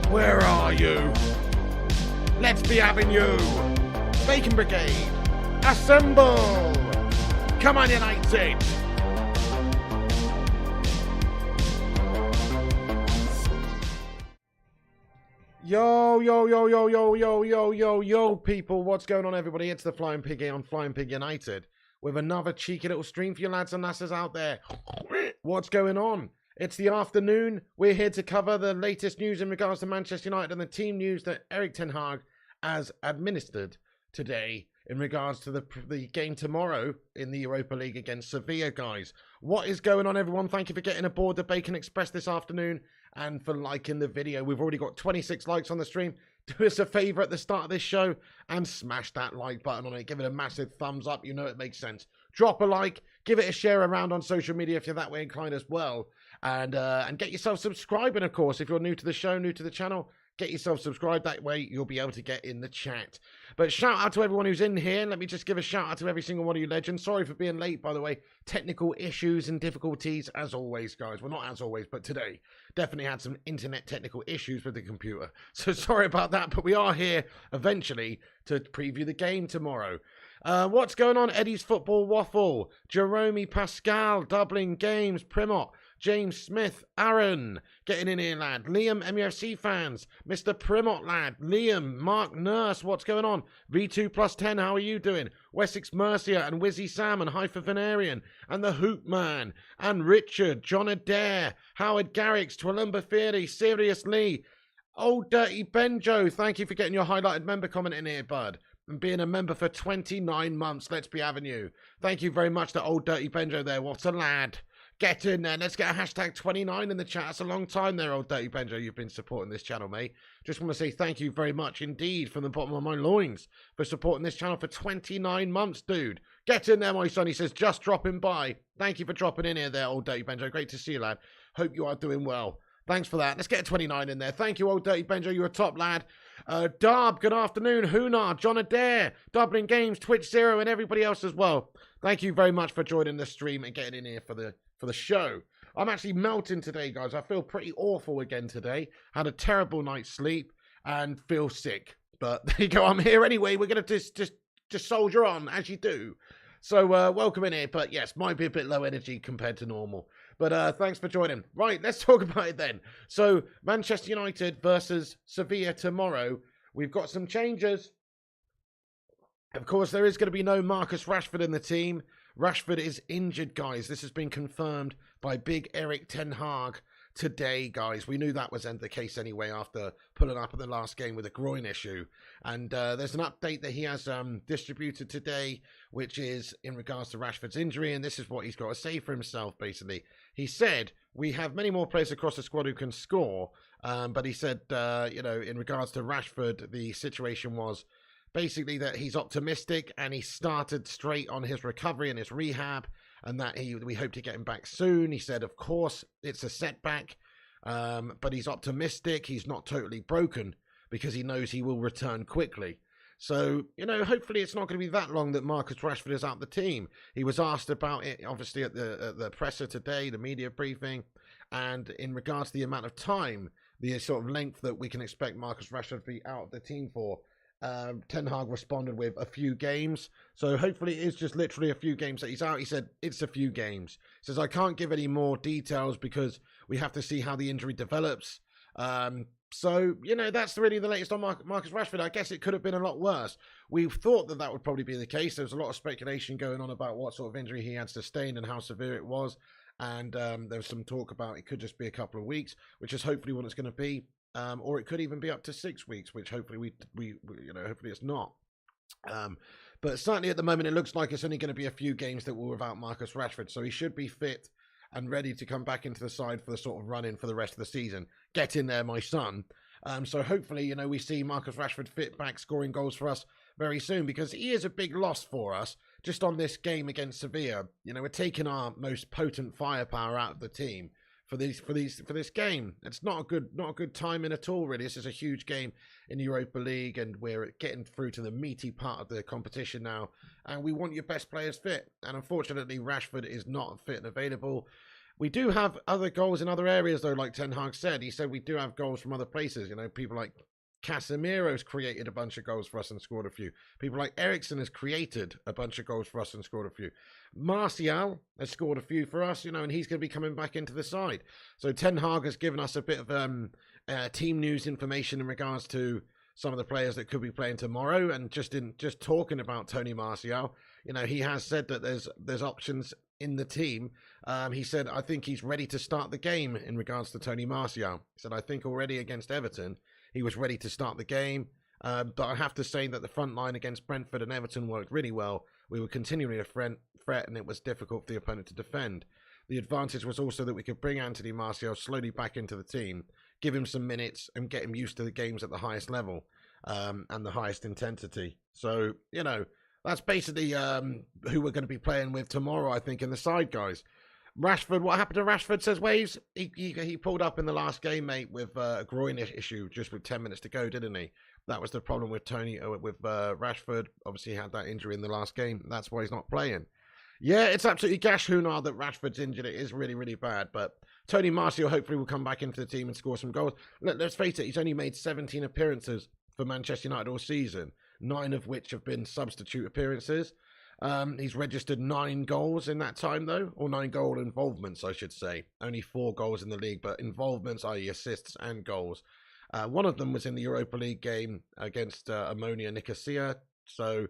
Where are you? Let's be having you. Bacon Brigade, assemble! Come on, United! Yo, people, what's going on, everybody? It's the Flying Piggy on Flying Pig United with another cheeky little stream for you lads and lasses out there. What's going on? It's the afternoon. We're here to cover the latest news in regards to Manchester United and the team news that Erik Ten Hag has administered today in regards to the game tomorrow in the Europa League against Sevilla, guys. What is going on, everyone? Thank you for getting aboard the Bacon Express this afternoon and for liking the video. We've already got 26 likes on the stream. Do us a favour at the start of this show and smash that like button on it. Give it a massive thumbs up. You know it makes sense. Drop a like. Give it a share around on social media if you're that way inclined as well. And get yourself subscribing, of course. If you're new to the show, new to the channel, get yourself subscribed. That way you'll be able to get in the chat. But shout out to everyone who's in here. Let me just give a shout out to every single one of you legends. Sorry for being late, by the way. Technical issues and difficulties as always, guys. Well, not as always, but today definitely had some internet technical issues with the computer. So sorry about that, but we are here eventually to preview the game tomorrow. What's going on? Eddie's Football Waffle, Jerome Pascal, Dublin Games, Primot, James Smith, Aaron, getting in here, lad. Liam, MUFC fans, Mr. Primot, lad. Liam, Mark Nurse, what's going on? V2+10, how are you doing? Wessex Mercia and Wizzy Sam and Haifa Venerian and the Hoop Man and Richard, John Adair, Howard Garrix, Twilumba Theory, Sirius Lee, Old Dirty Benjo, thank you for getting your highlighted member comment in here, bud. And being a member for 29 months, let's be having you. Thank you very much to Old Dirty Benjo there, what a lad. Get in there. Let's get a hashtag 29 in the chat. That's a long time there, Old Dirty Benjo. You've been supporting this channel, mate. Just want to say thank you very much indeed from the bottom of my loins for supporting this channel for 29 months, dude. Get in there, my son. He says, just dropping by. Thank you for dropping in here there, Old Dirty Benjo. Great to see you, lad. Hope you are doing well. Thanks for that. Let's get a 29 in there. Thank you, Old Dirty Benjo. You're a top lad. Darb, good afternoon. Hunar, John Adair, Dublin Games, Twitch Zero, and everybody else as well. Thank you very much for joining the stream and getting in here for the show. I'm actually melting today, guys. I feel pretty awful again today. Had a terrible night's sleep and feel sick. But there you go. I'm here anyway. We're going to just soldier on as you do. So welcome in here. But yes, might be a bit low energy compared to normal. But thanks for joining. Right, let's talk about it then. So Manchester United versus Sevilla tomorrow. We've got some changes. Of course, there is going to be no Marcus Rashford in the team. Rashford is injured, guys. This has been confirmed by big Erik Ten Hag today, guys. We knew that was the case anyway after pulling up at the last game with a groin issue. And there's an update that he has distributed today, which is in regards to Rashford's injury. And this is what he's got to say for himself, basically. He said, we have many more players across the squad who can score. But he said, you know, in regards to Rashford, the situation was basically that he's optimistic and he started straight on his recovery and his rehab and that we hope to get him back soon. He said, of course, it's a setback, but he's optimistic. He's not totally broken because he knows he will return quickly. So, you know, hopefully it's not going to be that long that Marcus Rashford is out the team. He was asked about it, obviously, at the presser today, the media briefing, and in regards to the amount of time, the sort of length that we can expect Marcus Rashford to be out of the team for, Ten Hag responded with a few games. So hopefully it is just literally a few games that he's out. He said it's a few games. He says I can't give any more details because we have to see how the injury develops. So, you know, that's really the latest on Marcus Rashford. I guess it could have been a lot worse. We thought that that would probably be the case. There was a lot of speculation going on about what sort of injury he had sustained and how severe it was. And there was some talk about it could just be a couple of weeks, which is hopefully what it's going to be. Or it could even be up to 6 weeks, which hopefully we you know, hopefully it's not. But certainly at the moment, it looks like it's only going to be a few games that will without Marcus Rashford. So he should be fit and ready to come back into the side for the sort of run-in for the rest of the season. Get in there, my son. So hopefully, you know, we see Marcus Rashford fit back, scoring goals for us. very soon, because he is a big loss for us just on this game against Sevilla. You know, we're taking our most potent firepower out of the team for this game. It's not a good timing at all, really. This is a huge game in the Europa League, and we're getting through to the meaty part of the competition now, and we want your best players fit. And unfortunately, Rashford is not fit and available. We do have other goals in other areas, though, like Ten Hag said. He said we do have goals from other places. You know, people like Casemiro's created a bunch of goals for us and scored a few. People like Eriksen has created a bunch of goals for us and scored a few. Martial has scored a few for us, you know, and he's going to be coming back into the side. So Ten Hag has given us a bit of team news information in regards to some of the players that could be playing tomorrow. And just talking about Tony Martial, you know, he has said that there's options in the team. He said, I think he's ready to start the game in regards to Tony Martial. He said, I think already against Everton, he was ready to start the game. But I have to say that the front line against Brentford and Everton worked really well. We were continuing to threat, and it was difficult for the opponent to defend. The advantage was also that we could bring Anthony Martial slowly back into the team, give him some minutes, and get him used to the games at the highest level and the highest intensity. So, you know, that's basically who we're going to be playing with tomorrow, I think, in the side, guys. Rashford, what happened to Rashford, says Waves? He pulled up in the last game, mate, with a groin issue just with 10 minutes to go, didn't he? That was the problem with Rashford. Obviously, he had that injury in the last game. That's why he's not playing. Yeah, it's absolutely gash Hunar that Rashford's injured. It is really, really bad. But Tony Martial hopefully will come back into the team and score some goals. Let's face it, he's only made 17 appearances for Manchester United all season, 9 of which have been substitute appearances. He's registered 9 goals in that time, though, or 9 goal involvements, I should say. Only 4 goals in the league, but involvements, i.e. assists and goals. One of them was in the Europa League game against Ammonia Nicosia. So,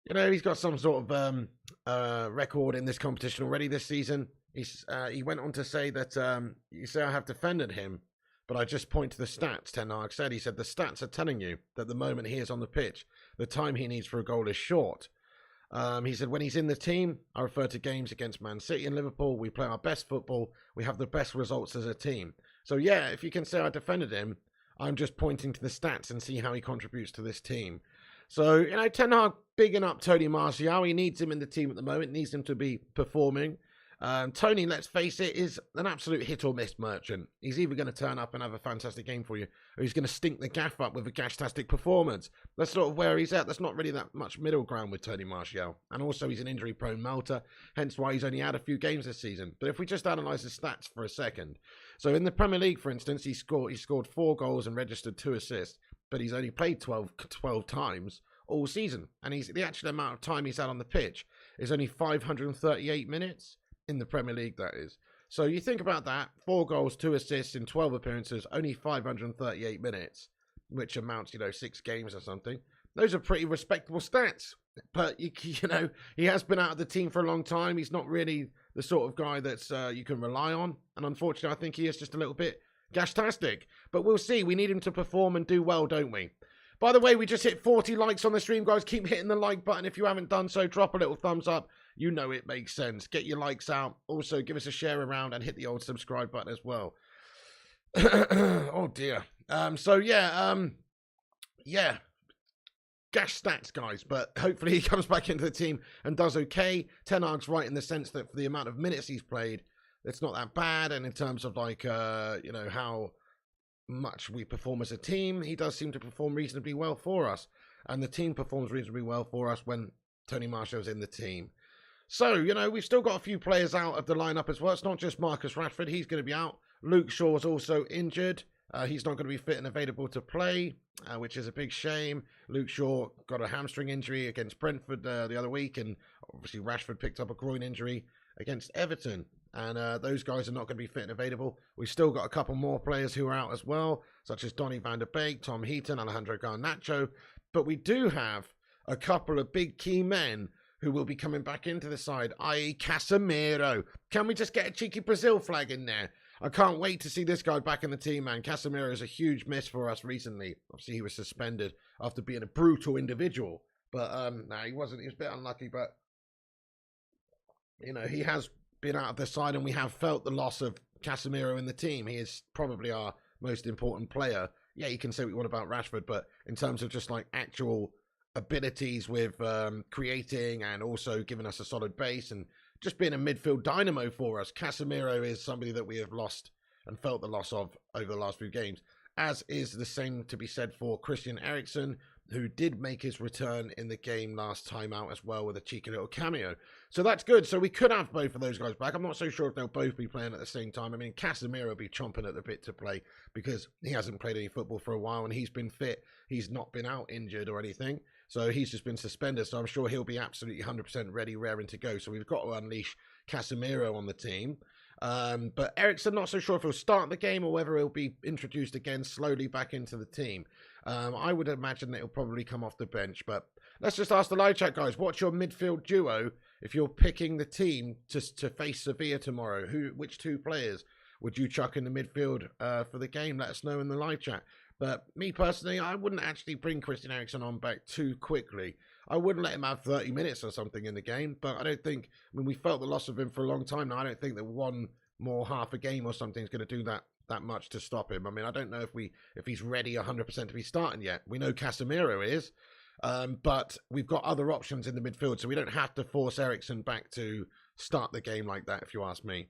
you know, he's got some sort of record in this competition already this season. He went on to say that, you say I have defended him, but I just point to the stats, Ten Hag said. He said the stats are telling you that the moment he is on the pitch, the time he needs for a goal is short. He said, when he's in the team, I refer to games against Man City and Liverpool. We play our best football. We have the best results as a team. So, yeah, if you can say I defended him, I'm just pointing to the stats and see how he contributes to this team. So, you know, Ten Hag bigging up Tony Martial. He needs him in the team at the moment, needs him to be performing. Tony, let's face it, is an absolute hit or miss merchant. He's either going to turn up and have a fantastic game for you, or he's going to stink the gaff up with a gash-tastic performance. That's sort of where he's at. There's not really that much middle ground with Tony Martial. And also, he's an injury-prone melter, hence why he's only had a few games this season. But if we just analyse his stats for a second. So in the Premier League, for instance, he scored 4 goals and registered 2 assists, but he's only played 12 times all season. And the actual amount of time he's had on the pitch is only 538 minutes. In the Premier League, that is. So you think about that, 4 goals, 2 assists in 12 appearances, only 538 minutes, which amounts, 6 games or something. Those are pretty respectable stats. But, you know, he has been out of the team for a long time. He's not really the sort of guy that's you can rely on. And unfortunately, I think he is just a little bit gash-tastic. But we'll see. We need him to perform and do well, don't we? By the way, we just hit 40 likes on the stream, guys. Keep hitting the like button. If you haven't done so, drop a little thumbs up. You know it makes sense. Get your likes out. Also, give us a share around and hit the old subscribe button as well. Oh, dear. Yeah. Gash stats, guys. But hopefully he comes back into the team and does okay. Ten Hag's right in the sense that for the amount of minutes he's played, it's not that bad. And in terms of, how much we perform as a team, he does seem to perform reasonably well for us. And the team performs reasonably well for us when Tony Martial's in the team. So, we've still got a few players out of the lineup as well. It's not just Marcus Rashford. He's going to be out. Luke Shaw's also injured. He's not going to be fit and available to play, which is a big shame. Luke Shaw got a hamstring injury against Brentford the other week, and obviously Rashford picked up a groin injury against Everton. And those guys are not going to be fit and available. We've still got a couple more players who are out as well, such as Donny van der Beek, Tom Heaton, Alejandro Garnacho. But we do have a couple of big key men who will be coming back into the side, i.e. Casemiro. Can we just get a cheeky Brazil flag in there? I can't wait to see this guy back in the team, man. Casemiro is a huge miss for us recently. Obviously, he was suspended after being a brutal individual. But, he wasn't. He was a bit unlucky, but, he has been out of the side, and we have felt the loss of Casemiro in the team. He is probably our most important player. Yeah, you can say what you want about Rashford, but in terms of just, actual abilities with creating and also giving us a solid base and just being a midfield dynamo for us. Casemiro is somebody that we have lost and felt the loss of over the last few games, as is the same to be said for Christian Eriksen, who did make his return in the game last time out as well with a cheeky little cameo. So that's good. So we could have both of those guys back. I'm not so sure if they'll both be playing at the same time. I mean, Casemiro will be chomping at the bit to play because he hasn't played any football for a while and he's been fit. He's not been out injured or anything. So he's just been suspended. So I'm sure he'll be absolutely 100% ready, raring to go. So we've got to unleash Casemiro on the team. But Eriksen, not so sure if he'll start the game or whether he'll be introduced again slowly back into the team. I would imagine that he'll probably come off the bench. But let's just ask the live chat, guys. What's your midfield duo if you're picking the team to face Sevilla tomorrow? Which two players would you chuck in the midfield for the game? Let us know in the live chat. But me personally, I wouldn't actually bring Christian Eriksen on back too quickly. I wouldn't let him have 30 minutes or something in the game. But I don't think, I mean, we felt the loss of him for a long time now. I don't think that one more half a game or something is going to do that much to stop him. I mean, I don't know if he's ready 100% to be starting yet. We know Casemiro is, but we've got other options in the midfield, so we don't have to force Eriksen back to start the game like that, if you ask me.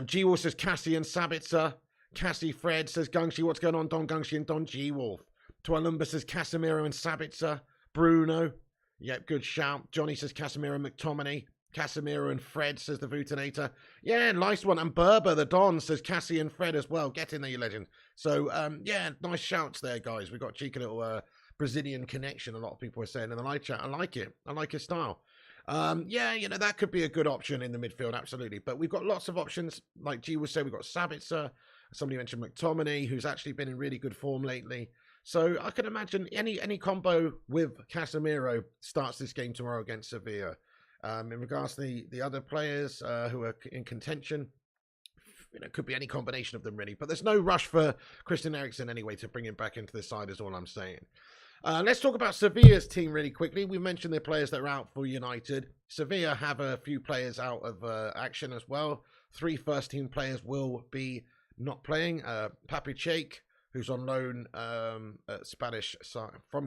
G-Wolf says Cassie and Sabitzer. Cassie Fred says Gungshi. What's going on, Don Gungshi and Don G-Wolf? Twalumba says Casemiro and Sabitzer. Bruno. Yep, good shout. Johnny says Casemiro and McTominay. Casemiro and Fred, says the Vutinator. Yeah, nice one. And Berber, the Don, says Cassie and Fred as well. Get in there, you legend. So, yeah, nice shouts there, guys. We've got a cheeky little Brazilian connection, a lot of people are saying in the live chat. I like it. I like his style. Yeah, you know, that could be a good option in the midfield, absolutely. But we've got lots of options. Like G was saying, we've got Sabitzer. Somebody mentioned McTominay, who's actually been in really good form lately. So I can imagine any combo with Casemiro starts this game tomorrow against Sevilla. In regards to the other players who are in contention, you know, it could be any combination of them really. But there's no rush for Christian Eriksen anyway to bring him back into the side is all I'm saying. Let's talk about Sevilla's team really quickly. We mentioned the players that are out for United. Sevilla have a few players out of action as well. 3 first-team players will be not playing. Papi Cheik, who's on loan from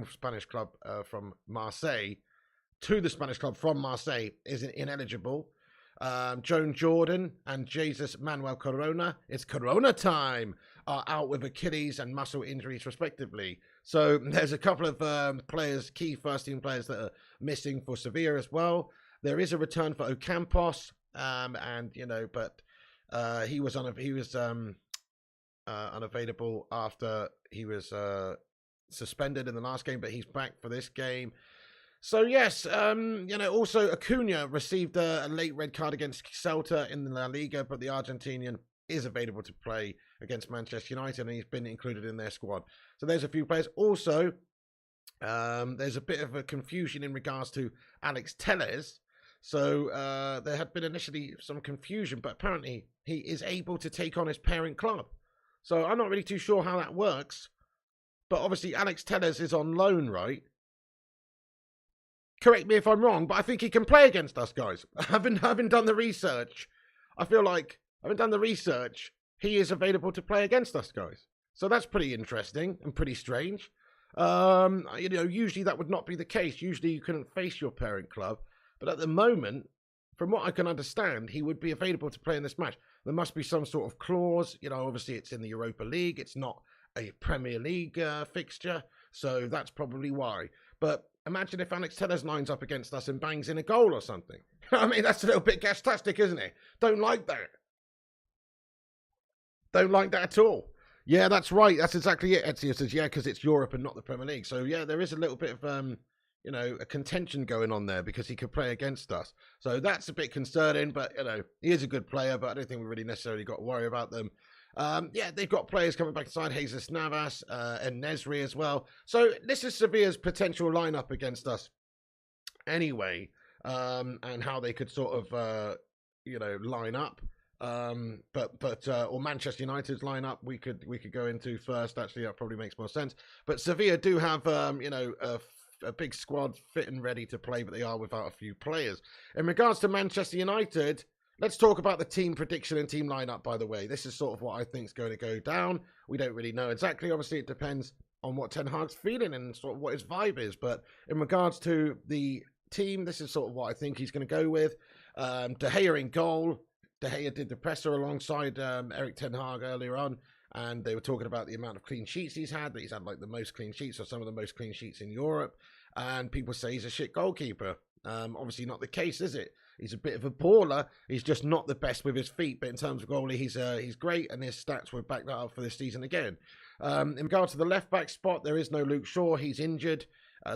Spanish club from Marseille, to the Spanish club from Marseille, is ineligible. Joan Jordan and Jesus Manuel Corona, it's Corona time, are out with Achilles and muscle injuries respectively. So there's a couple of players, key first-team players that are missing for Sevilla as well. There is a return for Ocampos, and you know, but he was unavailable after he was suspended in the last game, but he's back for this game. So yes, you know, also Acuna received a late red card against Celta in the La Liga, but the Argentinian is available to play against Manchester United, and he's been included in their squad. So there's a few players. Also, there's a bit of a confusion in regards to Alex Telles. So there had been initially some confusion, but apparently he is able to take on his parent club. So I'm not really too sure how that works. But obviously Alex Telles is on loan, right? Correct me if I'm wrong, but I think he can play against us, guys. Having done the research, I feel like, having done the research, he is available to play against us, guys. So that's pretty interesting and pretty strange. You know, usually that would not be the case. Usually you couldn't face your parent club. But at the moment, from what I can understand, he would be available to play in this match. There must be some sort of clause. You know, obviously it's in the Europa League. It's not a Premier League fixture. So that's probably why. But imagine if Alex Telles lines up against us and bangs in a goal or something. I mean, that's a little bit gas-tastic, isn't it? Don't like that. Don't like that at all. Yeah, that's right. That's exactly it. Ezio says, yeah, because it's Europe and not the Premier League. So, yeah, there is a little bit of, you know, a contention going on there because he could play against us. So that's a bit concerning, but, you know, he is a good player, but I don't think we really necessarily got to worry about them. Yeah, they've got players coming back inside, Jesus Navas and Nesri as well. So this is Sevilla's potential lineup against us anyway, and how they could sort of, you know, line up. Or Manchester United's lineup we could go into first. Actually, that probably makes more sense. But Sevilla do have, you know, a big squad fit and ready to play, but they are without a few players. In regards to Manchester United, let's talk about the team prediction and team lineup, by the way. This is sort of what I think is going to go down. We don't really know exactly. Obviously, it depends on what Ten Hag's feeling and sort of what his vibe is. But in regards to the team, this is sort of what I think he's going to go with. De Gea in goal. De Gea did the presser alongside Erik Ten Hag earlier on, and they were talking about the amount of clean sheets he's had, that he's had like the most clean sheets or some of the most clean sheets in Europe, and people say he's a shit goalkeeper. Obviously not the case, is it? He's a bit of a baller. He's just not the best with his feet, but in terms of goalie, he's great, and his stats would back that up for this season again. In regard to the left-back spot, there is no Luke Shaw. He's injured,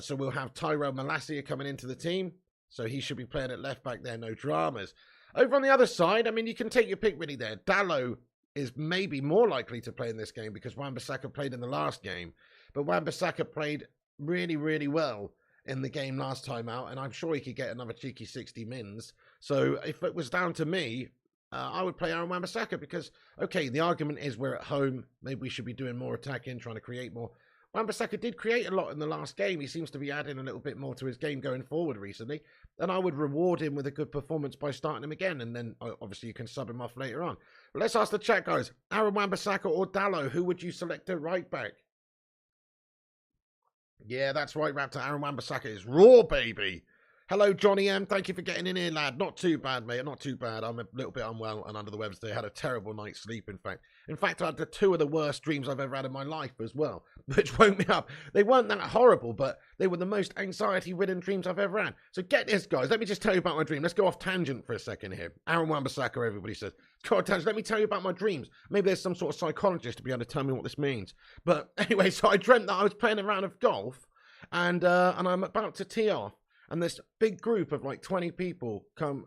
so we'll have Tyrell Malacia coming into the team, so he should be playing at left-back there, no dramas. Over on the other side, I mean, you can take your pick really there. Dalot is maybe more likely to play in this game because Wan-Bissaka played in the last game, but Wan-Bissaka played really, really well in the game last time out, and I'm sure he could get another cheeky 60 mins. So if it was down to me, I would play Aaron Wan-Bissaka because, okay, the argument is we're at home. Maybe we should be doing more attacking, trying to create more. Wan-Bissaka did create a lot in the last game. He seems to be adding a little bit more to his game going forward recently, and I would reward him with a good performance by starting him again, and then obviously you can sub him off later on. But let's ask the chat, guys. Aaron Wan-Bissaka or Dalot, who would you select at right back? Yeah, that's right, Raptor. Aaron Wan-Bissaka is raw, baby. Hello, Johnny M. Thank you for getting in here, lad. Not too bad, mate. Not too bad. I'm a little bit unwell and under the weather today. I had a terrible night's sleep, in fact. In fact, I had two of the worst dreams I've ever had in my life as well, which woke me up. They weren't that horrible, but they were the most anxiety-ridden dreams I've ever had. So get this, guys. Let me just tell you about my dream. Let's go off tangent for a second here. Aaron Wan-Bissaka, everybody says. Go off tangent. Let me tell you about my dreams. Maybe there's some sort of psychologist to be able to tell me what this means. But anyway, so I dreamt that I was playing a round of golf, and I'm about to tee off. And this big group of like 20 people come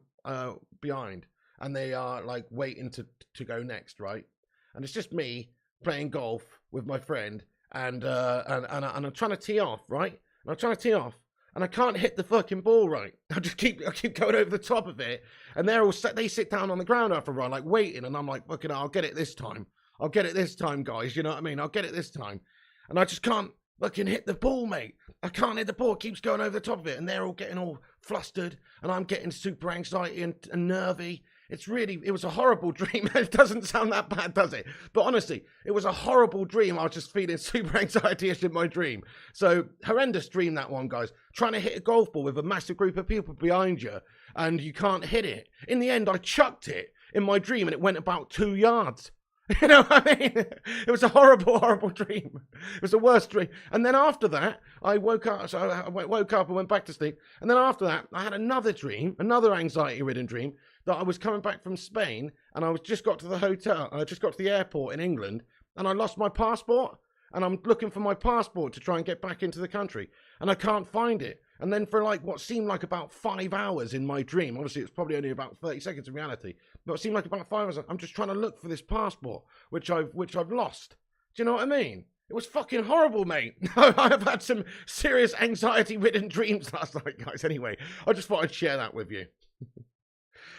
behind, and they are like waiting to go next, right? And it's just me playing golf with my friend, and I'm trying to tee off, right? And I'm trying to tee off, and I can't hit the fucking ball right. I keep going over the top of it, and they're all they sit down on the ground after a run, like waiting, and I'm like, fucking, I'll get it this time. I'll get it this time, guys. You know what I mean? I'll get it this time, and I just can't fucking hit the ball, mate. I can't hit the ball. It keeps going over the top of it, and they're all getting all flustered, and I'm getting super anxiety and nervy. It was a horrible dream. It doesn't sound that bad, does it? But honestly, it was a horrible dream. I was just feeling super anxiety-ish in my dream. So, horrendous dream, that one, guys. Trying to hit a golf ball with a massive group of people behind you, and you can't hit it. In the end, I chucked it in my dream, and it went about 2 yards. You know what I mean? It was a horrible, horrible dream. It was the worst dream. And then after that, I woke up. So I woke up and went back to sleep. And then after that, I had another dream, another anxiety-ridden dream, that I was coming back from Spain, and I just got to the hotel. I just got to the airport in England, and I lost my passport. And I'm looking for my passport to try and get back into the country, and I can't find it. And then for like what seemed like about 5 hours in my dream, obviously it's probably only about 30 seconds in reality, but it seemed like about 5 hours, I'm just trying to look for this passport, which I've lost. Do you know what I mean? It was fucking horrible, mate. I've had some serious anxiety-ridden dreams last night, guys. Anyway, I just thought I'd share that with you.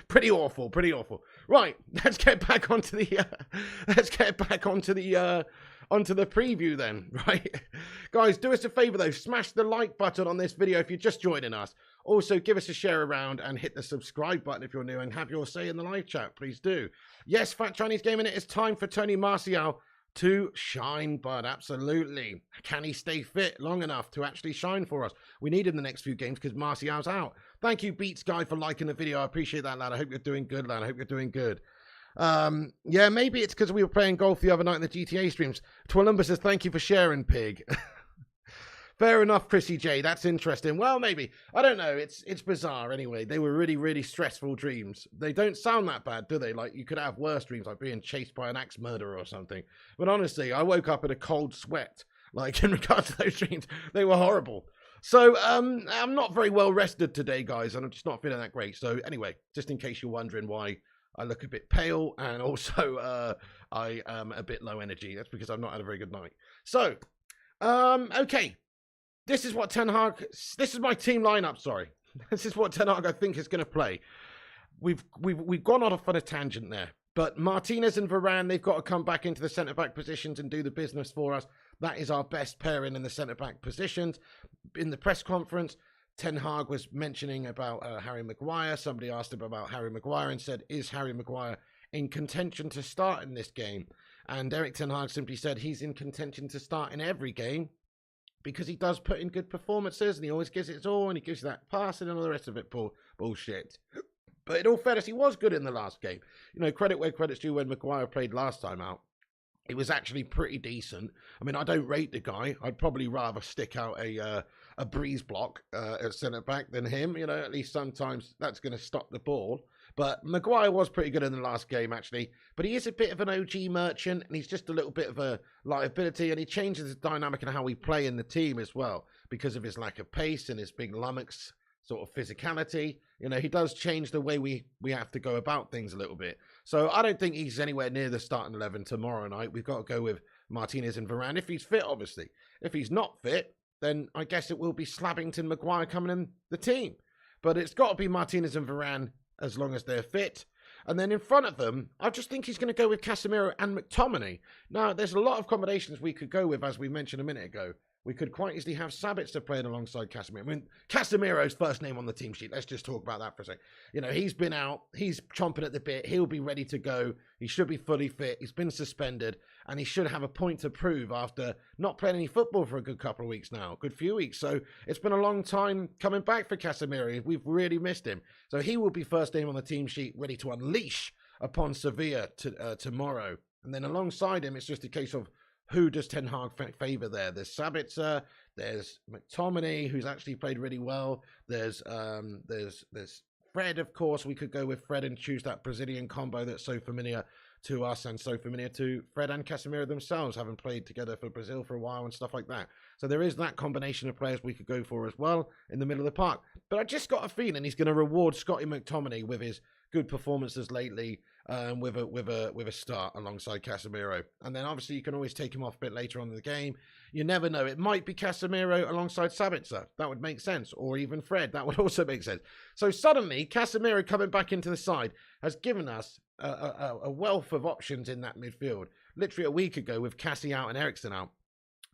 Pretty awful, pretty awful. Right, let's get back onto the onto the preview then, right? Guys, do us a favor though, smash the like button on this video if you're just joining us. Also, give us a share around and hit the subscribe button if you're new, and have your say in the live chat, please do. Yes, Fat Chinese Gaming, it is time for Tony Martial to shine, bud. Absolutely. Can he stay fit long enough to actually shine for us? We need him the next few games because Martial's out. Thank you, Beats Guy, for liking the video. I appreciate that, lad. I hope you're doing good, lad. I hope you're doing good. Yeah, maybe it's because we were playing golf the other night in the GTA streams. Twilumba says, thank you for sharing, pig. Fair enough, Chrissy J. That's interesting. Well, maybe. I don't know. It's bizarre anyway. They were really, really stressful dreams. They don't sound that bad, do they? Like, you could have worse dreams, like being chased by an axe murderer or something. But honestly, I woke up in a cold sweat. Like, in regards to those dreams, they were horrible. So, I'm not very well rested today, guys, and I'm just not feeling that great. So, anyway, just in case you're wondering why I look a bit pale, and also I am a bit low energy. That's because I've not had a very good night. So, okay. This is what Ten Hag, this is my team lineup, sorry. This is what Ten Hag I think is going to play. We've gone off on a tangent there. But Martinez and Varane, they've got to come back into the centre-back positions and do the business for us. That is our best pairing in the centre-back positions. In the press conference, Ten Hag was mentioning about Harry Maguire. Somebody asked him about Harry Maguire and said, is Harry Maguire in contention to start in this game? And Erik Ten Hag simply said he's in contention to start in every game because he does put in good performances and he always gives it his all and he gives you that passing and all the rest of it bullshit. But in all fairness, he was good in the last game. You know, credit where credit's due. When Maguire played last time out, it was actually pretty decent. I mean, I don't rate the guy. I'd probably rather stick out a breeze block at centre-back than him. You know, at least sometimes that's going to stop the ball. But Maguire was pretty good in the last game, actually. But he is a bit of an OG merchant, and he's just a little bit of a liability, and he changes the dynamic in how we play in the team as well because of his lack of pace and his big lummox sort of physicality. You know, he does change the way we have to go about things a little bit. So I don't think he's anywhere near the starting 11 tomorrow night. We've got to go with Martinez and Varane, if he's fit, obviously. If he's not fit, then I guess it will be Slabbington, Maguire coming in the team. But it's got to be Martinez and Varane as long as they're fit. And then in front of them, I just think he's going to go with Casemiro and McTominay. Now, there's a lot of combinations we could go with, as we mentioned a minute ago. We could quite easily have Sabitzer playing alongside Casemiro. I mean, Casemiro's first name on the team sheet. Let's just talk about that for a second. You know, he's been out. He's chomping at the bit. He'll be ready to go. He should be fully fit. He's been suspended. And he should have a point to prove after not playing any football for a good couple of weeks now. A good few weeks. So it's been a long time coming back for Casemiro. We've really missed him. So he will be first name on the team sheet, ready to unleash upon Sevilla tomorrow. And then alongside him, it's just a case of who does Ten Hag favour there? There's Sabitzer, there's McTominay, who's actually played really well. There's Fred, of course. We could go with Fred and choose that Brazilian combo that's so familiar to us and so familiar to Fred and Casemiro themselves, having played together for Brazil for a while and stuff like that. So there is that combination of players we could go for as well in the middle of the park. But I just got a feeling he's going to reward Scotty McTominay with his good performances lately, with a start alongside Casemiro. And then obviously you can always take him off a bit later on in the game. You never know. It might be Casemiro alongside Sabitzer. That would make sense. Or even Fred. That would also make sense. So suddenly, Casemiro coming back into the side has given us a wealth of options in that midfield. Literally a week ago with Cassie out and Eriksen out,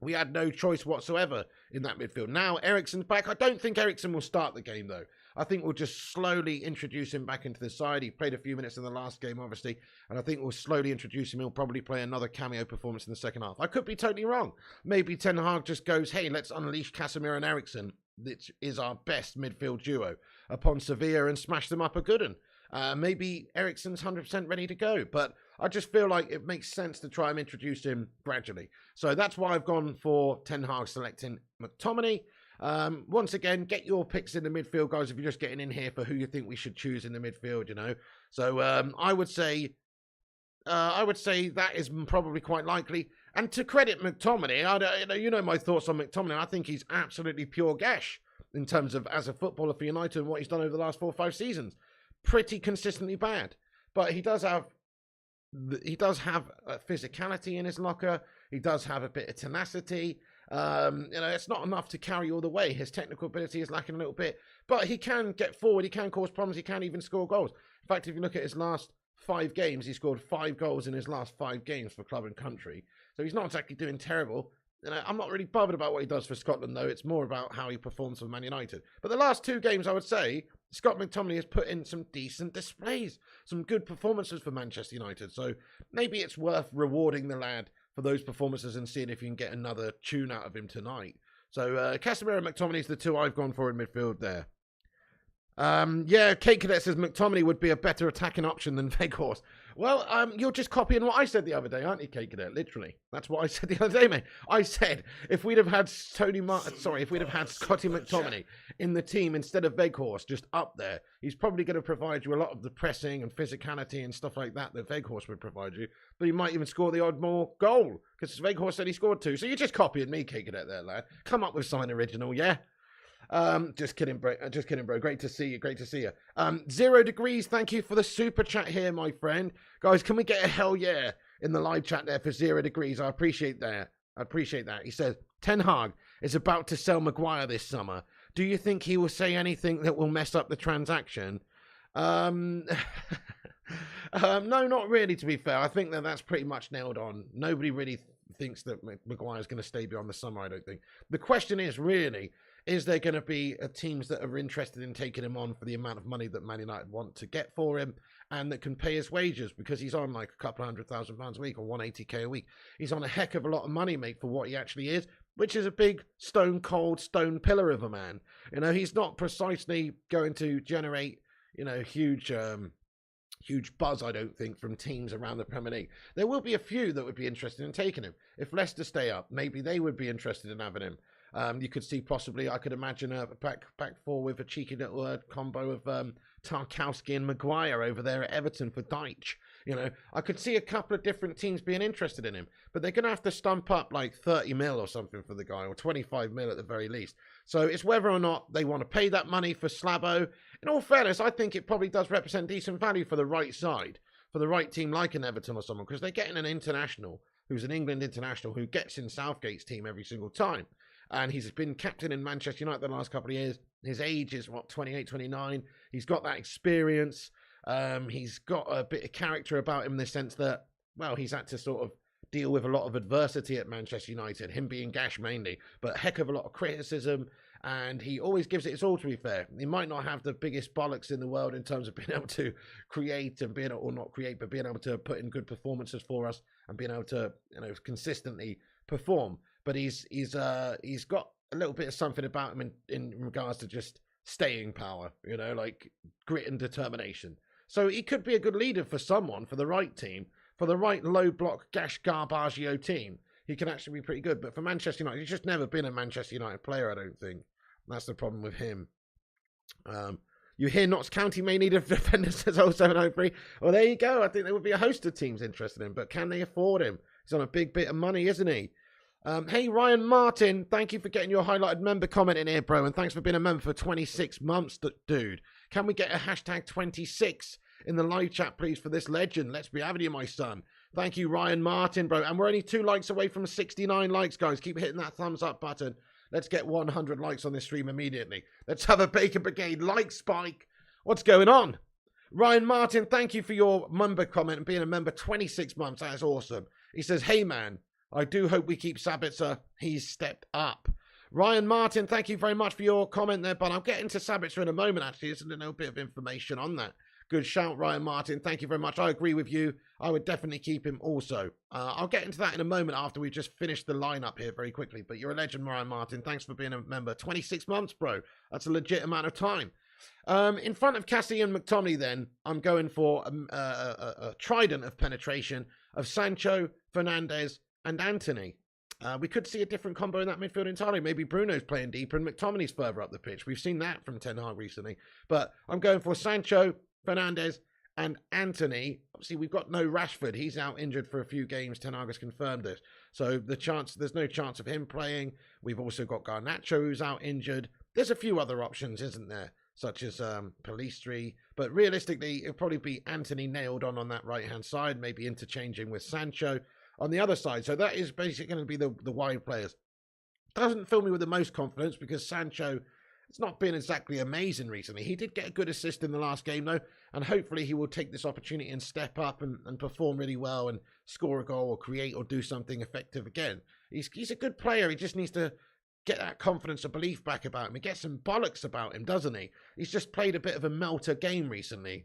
we had no choice whatsoever in that midfield. Now Eriksen's back. I don't think Eriksen will start the game though. I think we'll just slowly introduce him back into the side. He played a few minutes in the last game, obviously, and I think we'll slowly introduce him. He'll probably play another cameo performance in the second half. I could be totally wrong. Maybe Ten Hag just goes, hey, let's unleash Casemiro and Eriksen, which is our best midfield duo, upon Sevilla and smash them up a good one. Maybe Eriksen's 100% ready to go, but I just feel like it makes sense to try and introduce him gradually. So that's why I've gone for Ten Hag selecting McTominay. Once again, get your picks in the midfield, guys, if you're just getting in here for who you think we should choose in the midfield, you know. So I would say that is probably quite likely. And to credit McTominay, you know my thoughts on McTominay. I think he's absolutely pure gash in terms of as a footballer for United and what he's done over the last 4 or 5 seasons. Pretty consistently bad, but he does have a physicality in his locker. He does have a bit of tenacity. You know, it's not enough to carry all the way. His technical ability is lacking a little bit, but he can get forward. He can cause problems. He can even score goals. In fact, if you look at his last 5 games, he scored 5 goals in his last 5 games for club and country. So he's not exactly doing terrible. You know, I'm not really bothered about what he does for Scotland, though. It's more about how he performs for Man United. But the last 2 games, I would say, Scott McTominay has put in some decent displays, some good performances for Manchester United. So maybe it's worth rewarding the lad for those performances and seeing if you can get another tune out of him tonight. So Casemiro and McTominay is the 2 I've gone for in midfield there. Yeah, Kate Cadet says McTominay would be a better attacking option than Weghorst. Well, you're just copying what I said the other day, aren't you, Kate Cadet? Literally. That's what I said the other day, mate. I said if we'd have had if we'd have had Scotty McTominay in the team instead of Weghorst just up there, he's probably going to provide you a lot of the pressing and physicality and stuff like that Weghorst would provide you. But he might even score the odd more goal because Weghorst said he scored 2. So you're just copying me, Kate Cadet, there, lad. Come up with something original, yeah? Just kidding, bro. Just kidding, bro. Great to see you. Great to see you. 0 Degrees. Thank you for the super chat here, my friend. Guys, can we get a hell yeah in the live chat there for 0 Degrees? I appreciate that. He says, Ten Hag is about to sell Maguire this summer. Do you think he will say anything that will mess up the transaction? No, not really, to be fair. I think that's pretty much nailed on. Nobody really thinks that Maguire's going to stay beyond the summer, I don't think. The question is, really, Is there going to be teams that are interested in taking him on for the amount of money that Man United want to get for him and that can pay his wages, because he's on like a couple £100,000 a week or 180k a week. He's on a heck of a lot of money, mate, for what he actually is, which is a big stone pillar of a man. You know, he's not precisely going to generate, you know, huge buzz, I don't think, from teams around the Premier League. There will be a few that would be interested in taking him. If Leicester stay up, maybe they would be interested in having him. You could see possibly, I could imagine a back four with a cheeky little combo of Tarkowski and Maguire over there at Everton for Deitch. You know, I could see a couple of different teams being interested in him, but they're going to have to stump up like 30 mil or something for the guy, or 25 mil at the very least. So it's whether or not they want to pay that money for Slabo. In all fairness, I think it probably does represent decent value for the right side, for the right team like an Everton or someone, because they're getting an international who's an England international who gets in Southgate's team every single time. And he's been captain in Manchester United the last couple of years. His age is, 28, 29. He's got that experience. He's got a bit of character about him in the sense that, well, he's had to sort of deal with a lot of adversity at Manchester United, him being gash mainly, but a heck of a lot of criticism. And he always gives it his all, to be fair. He might not have the biggest bollocks in the world in terms of being able to create and being able, or not create, but being able to put in good performances for us and being able to, you know, consistently perform. But he's got a little bit of something about him in regards to just staying power, you know, like grit and determination. So he could be a good leader for someone, for the right team, for the right low block gash garbaggio team. He can actually be pretty good. But for Manchester United, he's just never been a Manchester United player, I don't think. That's the problem with him. You hear Notts County may need a defender, says 0703. Well, there you go. I think there would be a host of teams interested in him, but can they afford him? He's on a big bit of money, isn't he? Hey, Ryan Martin, thank you for getting your highlighted member comment in here, bro, and thanks for being a member for 26 months, dude. Can we get a hashtag 26 in the live chat, please, for this legend? Let's be having you, my son. Thank you, Ryan Martin, bro. And we're only 2 likes away from 69 likes, guys. Keep hitting that thumbs up button. Let's get 100 likes on this stream immediately. Let's have a Bacon Brigade like spike. What's going on? Ryan Martin, thank you for your member comment and being a member 26 months. That is awesome. He says, hey, man, I do hope we keep Sabitzer. He's stepped up. Ryan Martin, thank you very much for your comment there, but I'll get into Sabitzer in a moment, actually. There's a little bit of information on that. Good shout, Ryan Martin. Thank you very much. I agree with you. I would definitely keep him also. I'll get into that in a moment after we've just finished the lineup here very quickly. But you're a legend, Ryan Martin. Thanks for being a member. 26 months, bro. That's a legit amount of time. In front of Cassie and McTominay, then, I'm going for a trident of penetration of Sancho, Fernandes, and Anthony. We could see a different combo in that midfield entirely. Maybe Bruno's playing deeper and McTominay's further up the pitch. We've seen that from Ten Hag recently. But I'm going for Sancho, Fernandes, and Anthony. Obviously, we've got no Rashford. He's out injured for a few games. Ten Hag has confirmed this. So there's no chance of him playing. We've also got Garnacho, who's out injured. There's a few other options, isn't there? Such as Pellistri. But realistically, it'll probably be Anthony nailed on that right-hand side, maybe interchanging with Sancho on the other side. So that is basically going to be the wide players. Doesn't fill me with the most confidence because Sancho, it's not been exactly amazing recently. He did get a good assist in the last game, though, and hopefully he will take this opportunity and step up and perform really well and score a goal or create or do something effective again. He's a good player. He just needs to get that confidence or belief back about him. He gets some bollocks about him, doesn't he? He's just played a bit of a melter game recently,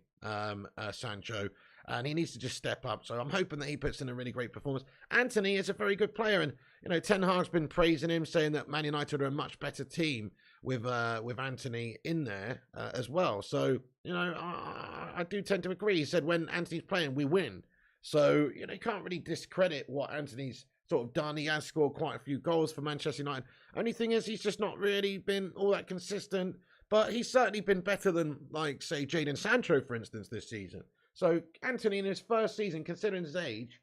Sancho, and he needs to just step up. So I'm hoping that he puts in a really great performance. Anthony is a very good player, and you know Ten Hag's been praising him, saying that Man United are a much better team with Anthony in there as well. So you know I do tend to agree. He said when Anthony's playing, we win. So you know you can't really discredit what Anthony's sort of done. He has scored quite a few goals for Manchester United. Only thing is he's just not really been all that consistent, but he's certainly been better than, like, say, Jadon Sancho, for instance, this season. So Anthony in his first season, considering his age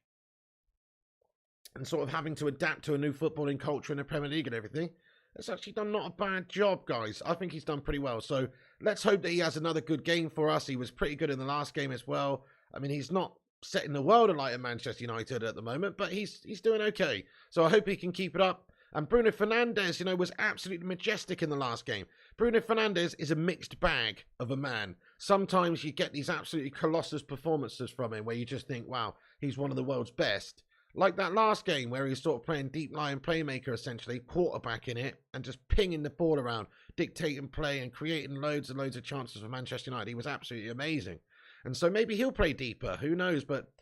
and sort of having to adapt to a new footballing culture in the Premier League and everything, has actually done not a bad job, guys. I think he's done pretty well. So let's hope that he has another good game for us. He was pretty good in the last game as well. I mean, he's not setting the world alight at Manchester United at the moment, but he's doing okay. So I hope he can keep it up. And Bruno Fernandes, you know, was absolutely majestic in the last game. Bruno Fernandes is a mixed bag of a man. Sometimes you get these absolutely colossus performances from him where you just think, wow, he's one of the world's best. Like that last game where he was sort of playing deep line playmaker, essentially, quarterback in it, and just pinging the ball around, dictating play and creating loads and loads of chances for Manchester United. He was absolutely amazing. And so maybe he'll play deeper. Who knows? But,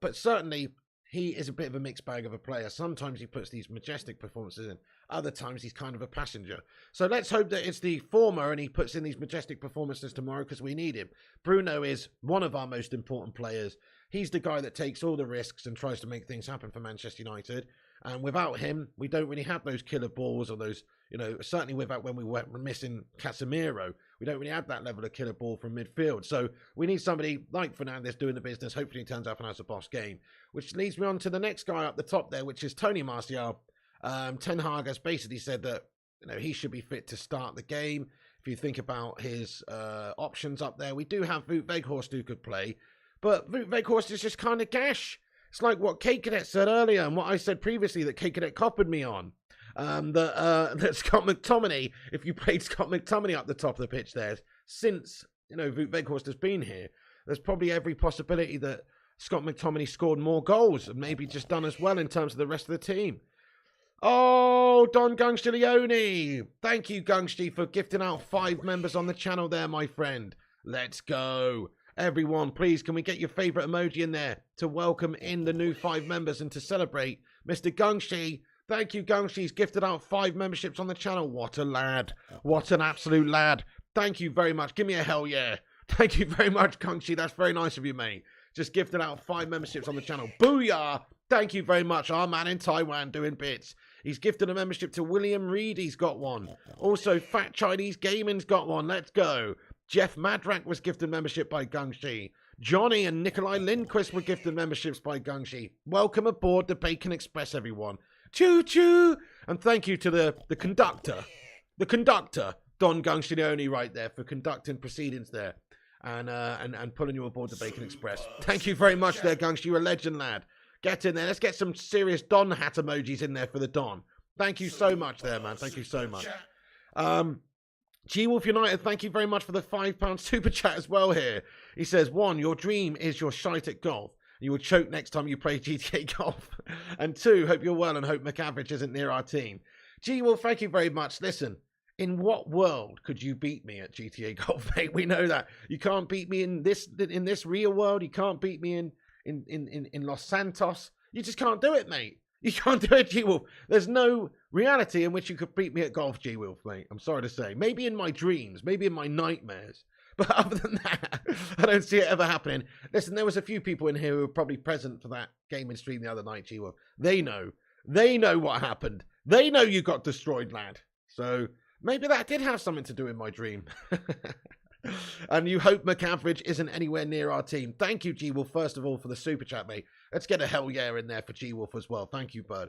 but certainly he is a bit of a mixed bag of a player. Sometimes he puts these majestic performances in. Other times he's kind of a passenger. So let's hope that it's the former and he puts in these majestic performances tomorrow because we need him. Bruno is one of our most important players. He's the guy that takes all the risks and tries to make things happen for Manchester United. And without him, we don't really have those killer balls or those, certainly without when we were missing Casemiro, we don't really have that level of killer ball from midfield. So we need somebody like Fernandes doing the business. Hopefully he turns out and has a boss game. Which leads me on to the next guy up the top there, which is Tony Martial. Ten Hag has basically said that he should be fit to start the game. If you think about his options up there, we do have Wout Weghorst who could play, but Wout Weghorst is just kind of gash. It's like what Kate Cadet said earlier and what I said previously that Kate Cadet copied me on. That Scott McTominay, if you played Scott McTominay up the top of the pitch there, since Wout Weghorst has been here, there's probably every possibility that Scott McTominay scored more goals and maybe just done as well in terms of the rest of the team. Oh, Don Gungstileone. Thank you, Gungsti, for gifting out 5 members on the channel there, my friend. Let's go. Everyone, please, can we get your favourite emoji in there to welcome in the new 5 members and to celebrate Mr. Gungsti. Thank you, Gungsti. He's gifted out 5 memberships on the channel. What a lad. What an absolute lad. Thank you very much. Give me a hell yeah. Thank you very much, Gungsti. That's very nice of you, mate. Just gifted out 5 memberships on the channel. Booyah. Thank you very much. Our man in Taiwan doing bits. He's gifted a membership to William Reed. He's got one. Also, Fat Chinese Gaming's got one. Let's go. Jeff Madrak was gifted membership by Gungshi. Johnny and Nikolai Lindquist were gifted memberships by Gungshi. Welcome aboard the Bacon Express, everyone. Choo-choo. And thank you to the conductor. The conductor, Don Gungstileone, right there, for conducting proceedings there. And pulling you aboard the Bacon Express. Thank you very much there, Gungshi. You're a legend, lad. Get in there. Let's get some serious Don hat emojis in there for the Don. Thank you so much there, man. Thank you so much. G-Wolf United, thank you very much for the £5 super chat as well here. He says, 1, your dream is you're shite at golf. You will choke next time you play GTA Golf. And 2, hope you're well and hope McAverage isn't near our team. G-Wolf, thank you very much. Listen, in what world could you beat me at GTA Golf, mate? We know that. You can't beat me in this real world. You can't beat me in Los Santos. You just can't do it, mate. You can't do it, G-Wolf. There's no reality in which you could beat me at golf, G-Wolf, mate. I'm sorry to say. Maybe in my dreams. Maybe in my nightmares. But other than that, I don't see it ever happening. Listen, there was a few people in here who were probably present for that gaming stream the other night, G-Wolf. They know. They know what happened. They know you got destroyed, lad. So maybe that did have something to do in my dream. And you hope McAverage isn't anywhere near our team. Thank you, G-Wolf, first of all, for the super chat, mate. Let's get a hell yeah in there for G-Wolf as well. Thank you, bud.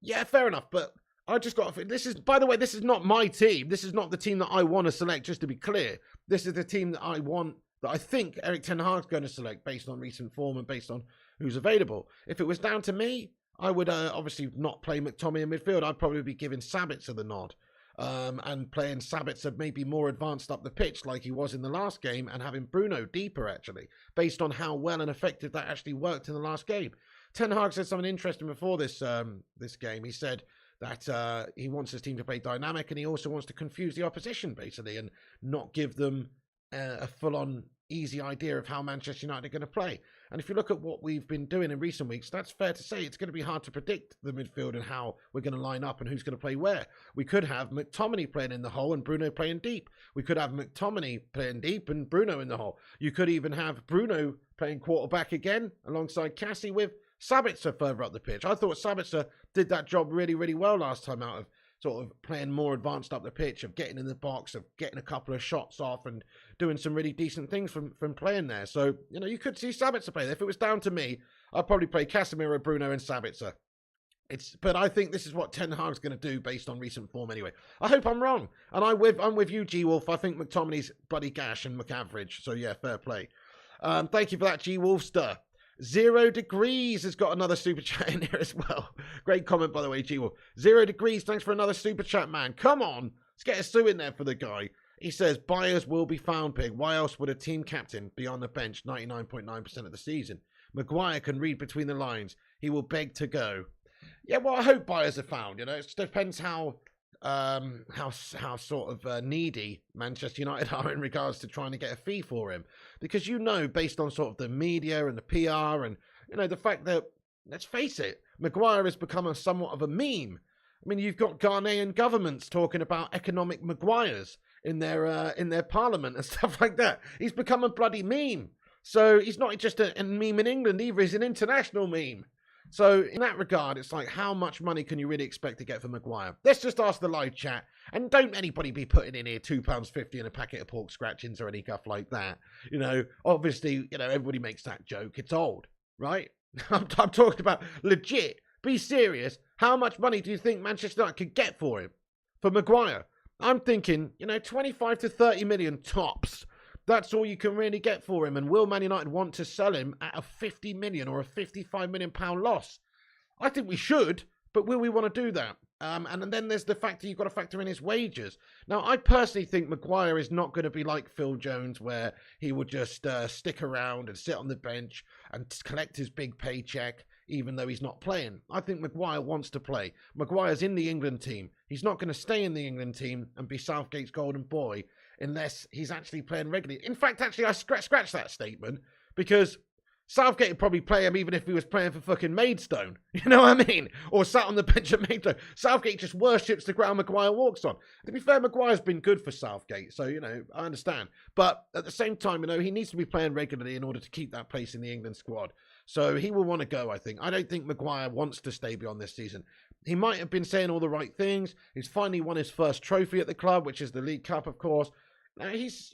Yeah, fair enough, but I just got... This is, by the way, this is not my team. This is not the team that I want to select, just to be clear. This is the team that I want, that I think Erik Ten Hag's going to select based on recent form and based on who's available. If it was down to me, I would obviously not play McTominay in midfield. I'd probably be giving Sabitzer the nod. And playing Sabitzer maybe more advanced up the pitch like he was in the last game and having Bruno deeper, actually, based on how well and effective that actually worked in the last game. Ten Hag said something interesting before this game. He said that he wants his team to play dynamic and he also wants to confuse the opposition, basically, and not give them a full-on easy idea of how Manchester United are going to play. And if you look at what we've been doing in recent weeks, that's fair to say it's going to be hard to predict the midfield and how we're going to line up and who's going to play where. We could have McTominay playing in the hole and Bruno playing deep. We could have McTominay playing deep and Bruno in the hole. You could even have Bruno playing quarterback again alongside Cassie with Sabitzer further up the pitch. I thought Sabitzer did that job really, really well last time out of sort of playing more advanced up the pitch, of getting in the box, of getting a couple of shots off and doing some really decent things from playing there. So, you could see Sabitzer play there. If it was down to me, I'd probably play Casemiro, Bruno and Sabitzer. But I think this is what Ten Hag's going to do based on recent form anyway. I hope I'm wrong. And I'm with you, G-Wolf. I think McTominay's bloody gash and McAverage. So, yeah, fair play. Thank you for that, G-Wolfster. 0 Degrees has got another super chat in here as well. Great comment, by the way, G-Wolf. 0 Degrees, thanks for another super chat, man. Come on. Let's get a sue in there for the guy. He says, buyers will be found, Pig. Why else would a team captain be on the bench 99.9% of the season? Maguire can read between the lines. He will beg to go. Yeah, well, I hope buyers are found. You know, it depends how sort of needy Manchester United are in regards to trying to get a fee for him. Because, you know, based on sort of the media and the PR and, you know, the fact that, let's face it, Maguire has become somewhat of a meme. I mean, you've got Ghanaian governments talking about economic Maguires in their parliament and stuff like that. He's become a bloody meme. So he's not just a meme in England either, he's an international meme. So in that regard, it's like, how much money can you really expect to get for Maguire? Let's just ask the live chat. And don't anybody be putting in here £2.50 and a packet of pork scratchings or any guff like that. You know, obviously, you know, everybody makes that joke. It's old, right? I'm talking about legit. Be serious. How much money do you think Manchester United could get for him? For Maguire? I'm thinking, you know, 25 to 30 million tops. That's all you can really get for him. And will Man United want to sell him at a 50 million or a 55 million pound loss? I think we should, but will we want to do that? And then there's the factor you've got to factor in his wages. Now, I personally think Maguire is not going to be like Phil Jones, where he would just stick around and sit on the bench and collect his big paycheck, even though he's not playing. I think Maguire wants to play. Maguire's in the England team. He's not going to stay in the England team and be Southgate's golden boy unless he's actually playing regularly. In fact, actually, I scratch that statement, because Southgate would probably play him even if he was playing for fucking Maidstone. You know what I mean? Or sat on the bench at Maidstone. Southgate just worships the ground Maguire walks on. To be fair, Maguire's been good for Southgate, so, you know, I understand. But at the same time, you know, he needs to be playing regularly in order to keep that place in the England squad. So he will want to go, I think. I don't think Maguire wants to stay beyond this season. He might have been saying all the right things. He's finally won his first trophy at the club, which is the League Cup, of course. Now, he's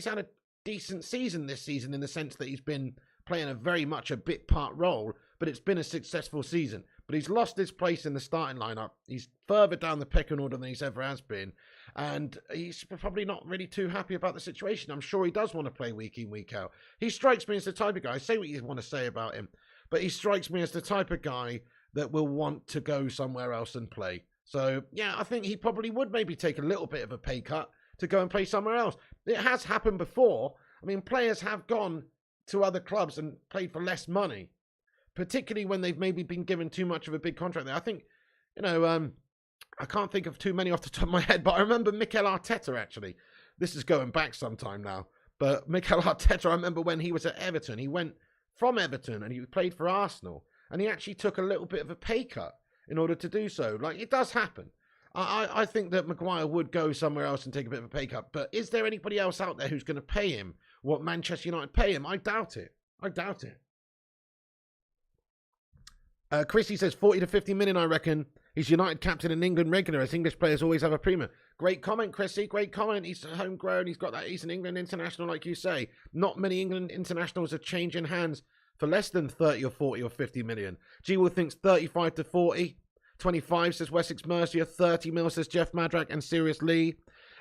had a decent season this season in the sense that he's been playing a very much a bit part role, but it's been a successful season. But he's lost his place in the starting lineup. He's further down the pecking order than he's ever has been. And he's probably not really too happy about the situation. I'm sure he does want to play week in, week out. He strikes me as the type of guy, say what you want to say about him, but he strikes me as the type of guy that will want to go somewhere else and play. So, yeah, I think he probably would maybe take a little bit of a pay cut to go and play somewhere else. It has happened before. I mean, players have gone to other clubs and played for less money, particularly when they've maybe been given too much of a big contract there. I think, you know, I can't think of too many off the top of my head, but I remember Mikel Arteta, actually. This is going back some time now. But Mikel Arteta, I remember when he was at Everton, he went from Everton and he played for Arsenal, and he actually took a little bit of a pay cut in order to do so. Like, it does happen. I think that Maguire would go somewhere else and take a bit of a pay cut. But is there anybody else out there who's going to pay him what Manchester United pay him? I doubt it. I doubt it. Chrissy says 40 to 50 million, I reckon. He's United captain and England regular, as English players always have a premium. Great comment, Chrissy. Great comment. He's homegrown. He's got that. He's an England international, like you say. Not many England internationals are changing hands for less than 30 or 40 or 50 million. G-Will thinks 35 to 40. 25 says Wessex Mercia, 30 mil says Jeff Madrak and Sirius Lee.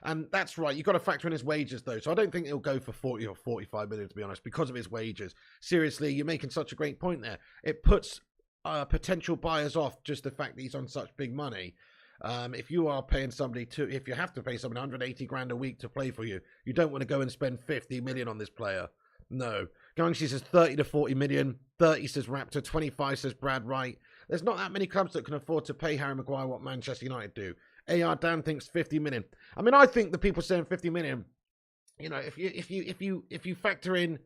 And that's right, you've got to factor in his wages though. So I don't think he'll go for 40 or 45 million, to be honest, because of his wages. Seriously, you're making such a great point there. It puts potential buyers off, just the fact that he's on such big money. If you are paying somebody if you have to pay somebody 180 grand a week to play for you, you don't want to go and spend 50 million on this player. No. Gangshi says 30 to 40 million. 30 says Raptor. 25 says Brad Wright. There's not that many clubs that can afford to pay Harry Maguire what Manchester United do. AR Dan thinks 50 million. I mean, I think the people saying 50 million, you know, if you factor in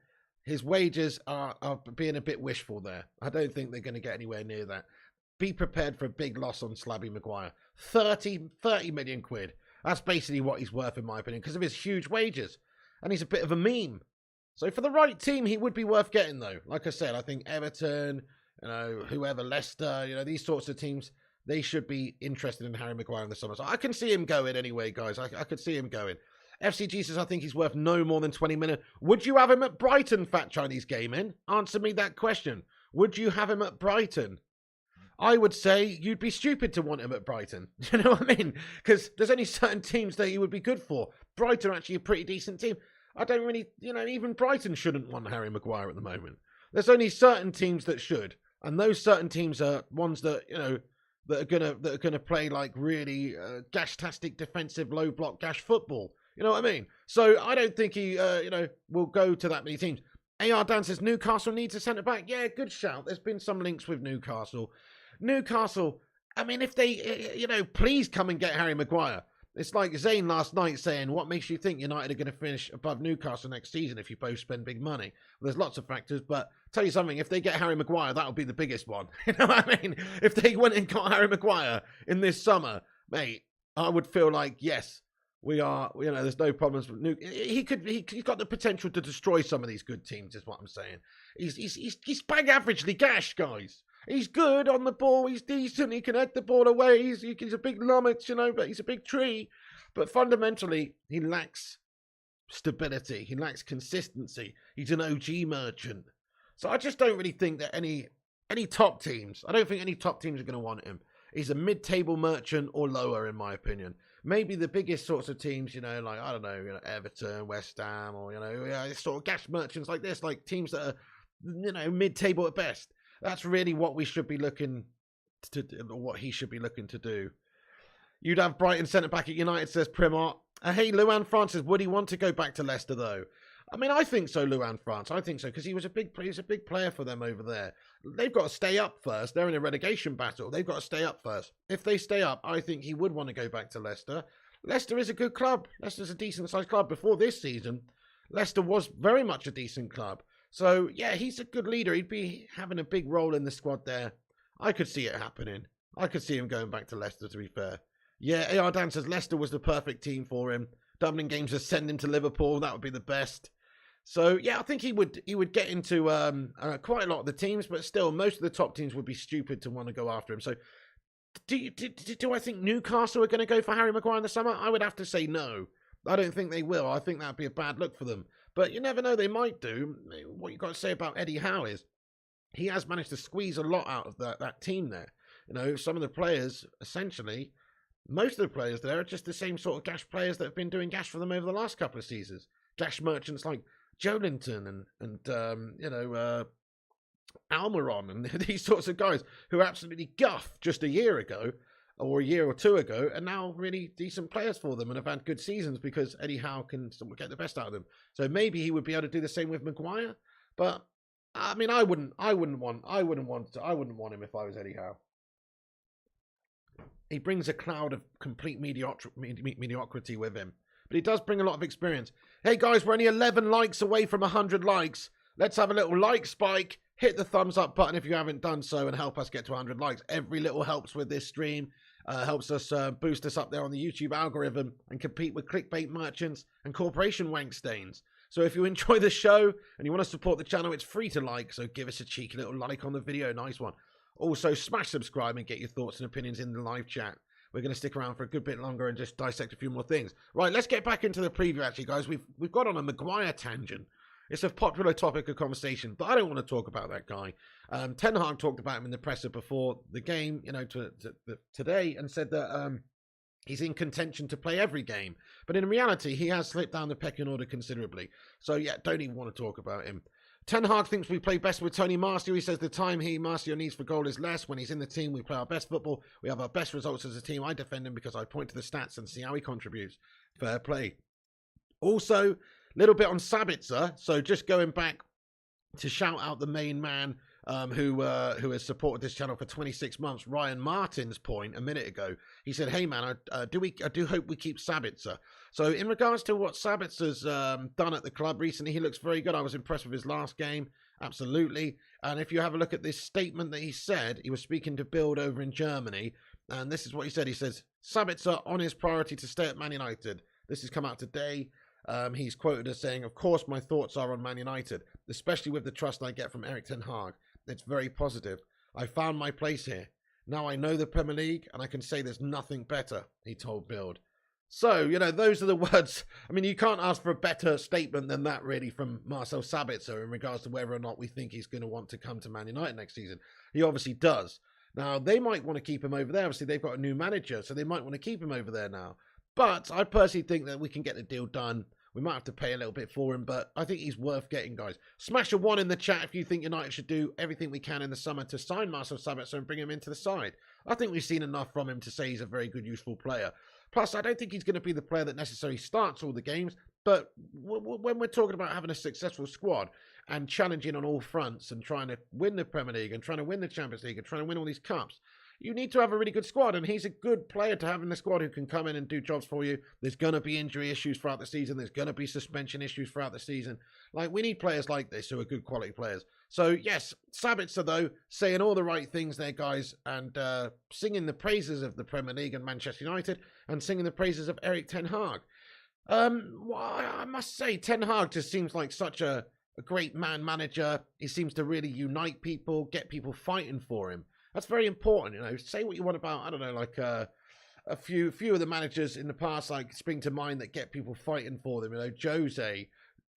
his wages are being a bit wishful there. I don't think they're going to get anywhere near that. Be prepared for a big loss on Slabby Maguire. 30 million quid. That's basically what he's worth, in my opinion, because of his huge wages. And he's a bit of a meme. So for the right team, he would be worth getting, though. Like I said, I think Everton, you know, whoever, Leicester, you know, these sorts of teams, they should be interested in Harry Maguire in the summer. So I can see him going anyway, guys. I could see him going. FCG says, I think he's worth no more than 20 million. Would you have him at Brighton, Fat Chinese Gaming? Answer me that question. Would you have him at Brighton? I would say you'd be stupid to want him at Brighton. Do you know what I mean? Because there's only certain teams that he would be good for. Brighton are actually a pretty decent team. I don't really, you know, even Brighton shouldn't want Harry Maguire at the moment. There's only certain teams that should. And those certain teams are ones that, you know, that are gonna play like really gash-tastic defensive low block gash football. You know what I mean? So I don't think he, you know, will go to that many teams. AR Dan says Newcastle needs a centre-back. Yeah, good shout. There's been some links with Newcastle. Newcastle, I mean, if they, please come and get Harry Maguire. It's like Zayn last night saying, what makes you think United are going to finish above Newcastle next season if you both spend big money? Well, there's lots of factors, but tell you something, if they get Harry Maguire, that'll be the biggest one. You know what I mean? If they went and got Harry Maguire in this summer, mate, I would feel like, yes, we are, there's no problems with He's got the potential to destroy some of these good teams, is what I'm saying. He's bang averagely gash, guys. He's good on the ball. He's decent. He can head the ball away. He's a big lummox, but he's a big tree. But fundamentally, he lacks stability. He lacks consistency. He's an OG merchant. So I just don't really think that any top teams, I don't think any top teams are going to want him. He's a mid-table merchant or lower, in my opinion. Maybe the biggest sorts of teams, like, I don't know, Everton, West Ham, or, sort of gash merchants like this, like teams that are, mid-table at best. That's really what we should be looking to do, what he should be looking to do. You'd have Brighton centre-back at United, says Primart. Hey, Luan Francis, would he want to go back to Leicester, though? I mean, I think so, Luan France. I think so, because he was a big player for them over there. They've got to stay up first. They're in a relegation battle. They've got to stay up first. If they stay up, I think he would want to go back to Leicester. Leicester is a good club. Leicester's a decent-sized club. Before this season, Leicester was very much a decent club. So, yeah, he's a good leader. He'd be having a big role in the squad there. I could see it happening. I could see him going back to Leicester, to be fair. Yeah, AR Dan says Leicester was the perfect team for him. Dublin Games are sending to Liverpool. That would be the best. So, yeah, I think he would get into quite a lot of the teams, but still, most of the top teams would be stupid to want to go after him. So, do I think Newcastle are going to go for Harry Maguire in the summer? I would have to say no. I don't think they will. I think that would be a bad look for them. But you never know, they might do. What you've got to say about Eddie Howe is he has managed to squeeze a lot out of that team there. Some of the players, essentially, most of the players there are just the same sort of gash players that have been doing gash for them over the last couple of seasons. Gash merchants like Joelinton and Almiron and these sorts of guys who absolutely guffed just a year ago or a year or two ago, and now really decent players for them and have had good seasons because Eddie Howe can get the best out of them. So maybe he would be able to do the same with Maguire. But I mean, I wouldn't want him if I was Eddie Howe. He brings a cloud of complete mediocrity with him, but he does bring a lot of experience. Hey guys, we're only 11 likes away from 100 likes. Let's have a little like spike. Hit the thumbs up button if you haven't done so and help us get to 100 likes. Every little helps with this stream. Helps us boost us up there on the YouTube algorithm and compete with clickbait merchants and corporation wank stains. So if you enjoy the show and you want to support the channel, it's free to like. So give us a cheeky little like on the video. Nice one. Also, smash subscribe and get your thoughts and opinions in the live chat. We're going to stick around for a good bit longer and just dissect a few more things. Right, let's get back into the preview, actually, guys. We've got on a Maguire tangent. It's a popular topic of conversation, but I don't want to talk about that guy. Ten Hag talked about him in the presser before the game, today, and said that he's in contention to play every game. But in reality, he has slipped down the pecking order considerably. So, yeah, don't even want to talk about him. Ten Hag thinks we play best with Tony Marcio. He says the time Marcio needs for goal is less. When he's in the team, we play our best football. We have our best results as a team. I defend him because I point to the stats and see how he contributes. Fair play. Also, little bit on Sabitzer. So just going back to shout out the main man who has supported this channel for 26 months, Ryan Martin's point a minute ago. He said, hey man, I do hope we keep Sabitzer. So in regards to what Sabitzer's done at the club recently, he looks very good. I was impressed with his last game. Absolutely. And if you have a look at this statement that he said, he was speaking to Bild over in Germany. And this is what he said. He says, Sabitzer on his priority to stay at Man United. This has come out today. He's quoted as saying, of course, my thoughts are on Man United, especially with the trust I get from Erik Ten Hag. It's very positive. I found my place here. Now I know the Premier League, and I can say there's nothing better, he told Bild. So, those are the words. I mean, you can't ask for a better statement than that, really, from Marcel Sabitzer in regards to whether or not we think he's going to want to come to Man United next season. He obviously does. Now, they might want to keep him over there. Obviously, they've got a new manager, so they might want to keep him over there now. But I personally think that we can get the deal done. We might have to pay a little bit for him, but I think he's worth getting, guys. Smash a 1 in the chat if you think United should do everything we can in the summer to sign Marcel Sabitzer and bring him into the side. I think we've seen enough from him to say he's a very good, useful player. Plus, I don't think he's going to be the player that necessarily starts all the games, But when we're talking about having a successful squad and challenging on all fronts and trying to win the Premier League and trying to win the Champions League and trying to win all these cups, you need to have a really good squad, and he's a good player to have in the squad who can come in and do jobs for you. There's going to be injury issues throughout the season. There's going to be suspension issues throughout the season. Like, we need players like this who are good quality players. So, yes, Sabitzer, though, saying all the right things there, guys, and singing the praises of the Premier League and Manchester United and singing the praises of Erik Ten Hag. I must say, Ten Hag just seems like such a great manager. He seems to really unite people, get people fighting for him. That's very important, you know. Say what you want about, I don't know, like a few of the managers in the past, like, spring to mind that get people fighting for them. You know, Jose,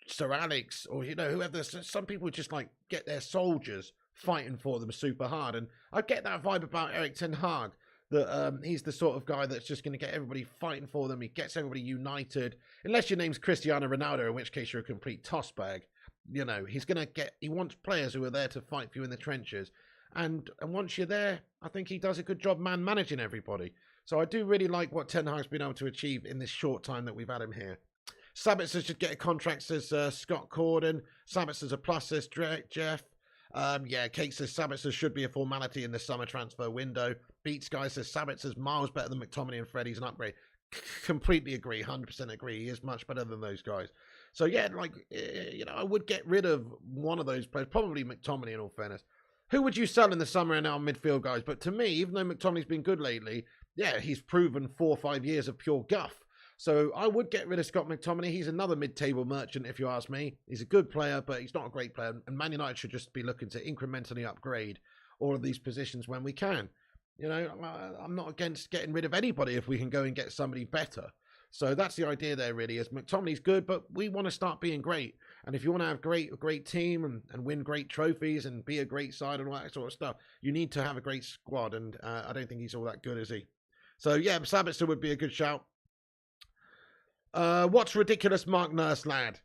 Sir Alex, or, you know, whoever. Some people just, like, get their soldiers fighting for them super hard. And I get that vibe about Erik Ten Hag, that he's the sort of guy that's just going to get everybody fighting for them. He gets everybody united. Unless your name's Cristiano Ronaldo, in which case you're a complete toss bag. You know, he wants players who are there to fight for you in the trenches. And once you're there, I think he does a good job managing everybody. So I do really like what Ten Hag's been able to achieve in this short time that we've had him here. Sabitzer should get a contract, says Scott Corden. Sabitzer's a plus, says Jeff. Yeah, Kate says Sabitzer should be a formality in the summer transfer window. Beats Guy says Sabitzer's miles better than McTominay and Freddie's an upgrade. Completely agree, 100% agree. He is much better than those guys. So yeah, like, you know, I would get rid of one of those players, probably McTominay in all fairness. Who would you sell in the summer and our midfield guys? But to me, even though McTominay's been good lately, yeah, he's proven 4 or 5 years of pure guff. So I would get rid of Scott McTominay. He's another mid-table merchant, if you ask me. He's a good player, but he's not a great player. And Man United should just be looking to incrementally upgrade all of these positions when we can. You know, I'm not against getting rid of anybody if we can go and get somebody better. So that's the idea there, really, is McTominay's good, but we want to start being great. And if you want to have a great team and win great trophies and be a great side and all that sort of stuff, you need to have a great squad. And I don't think he's all that good, is he? So, yeah, Sabitzer would be a good shout. What's ridiculous, Mark Nurse, lad?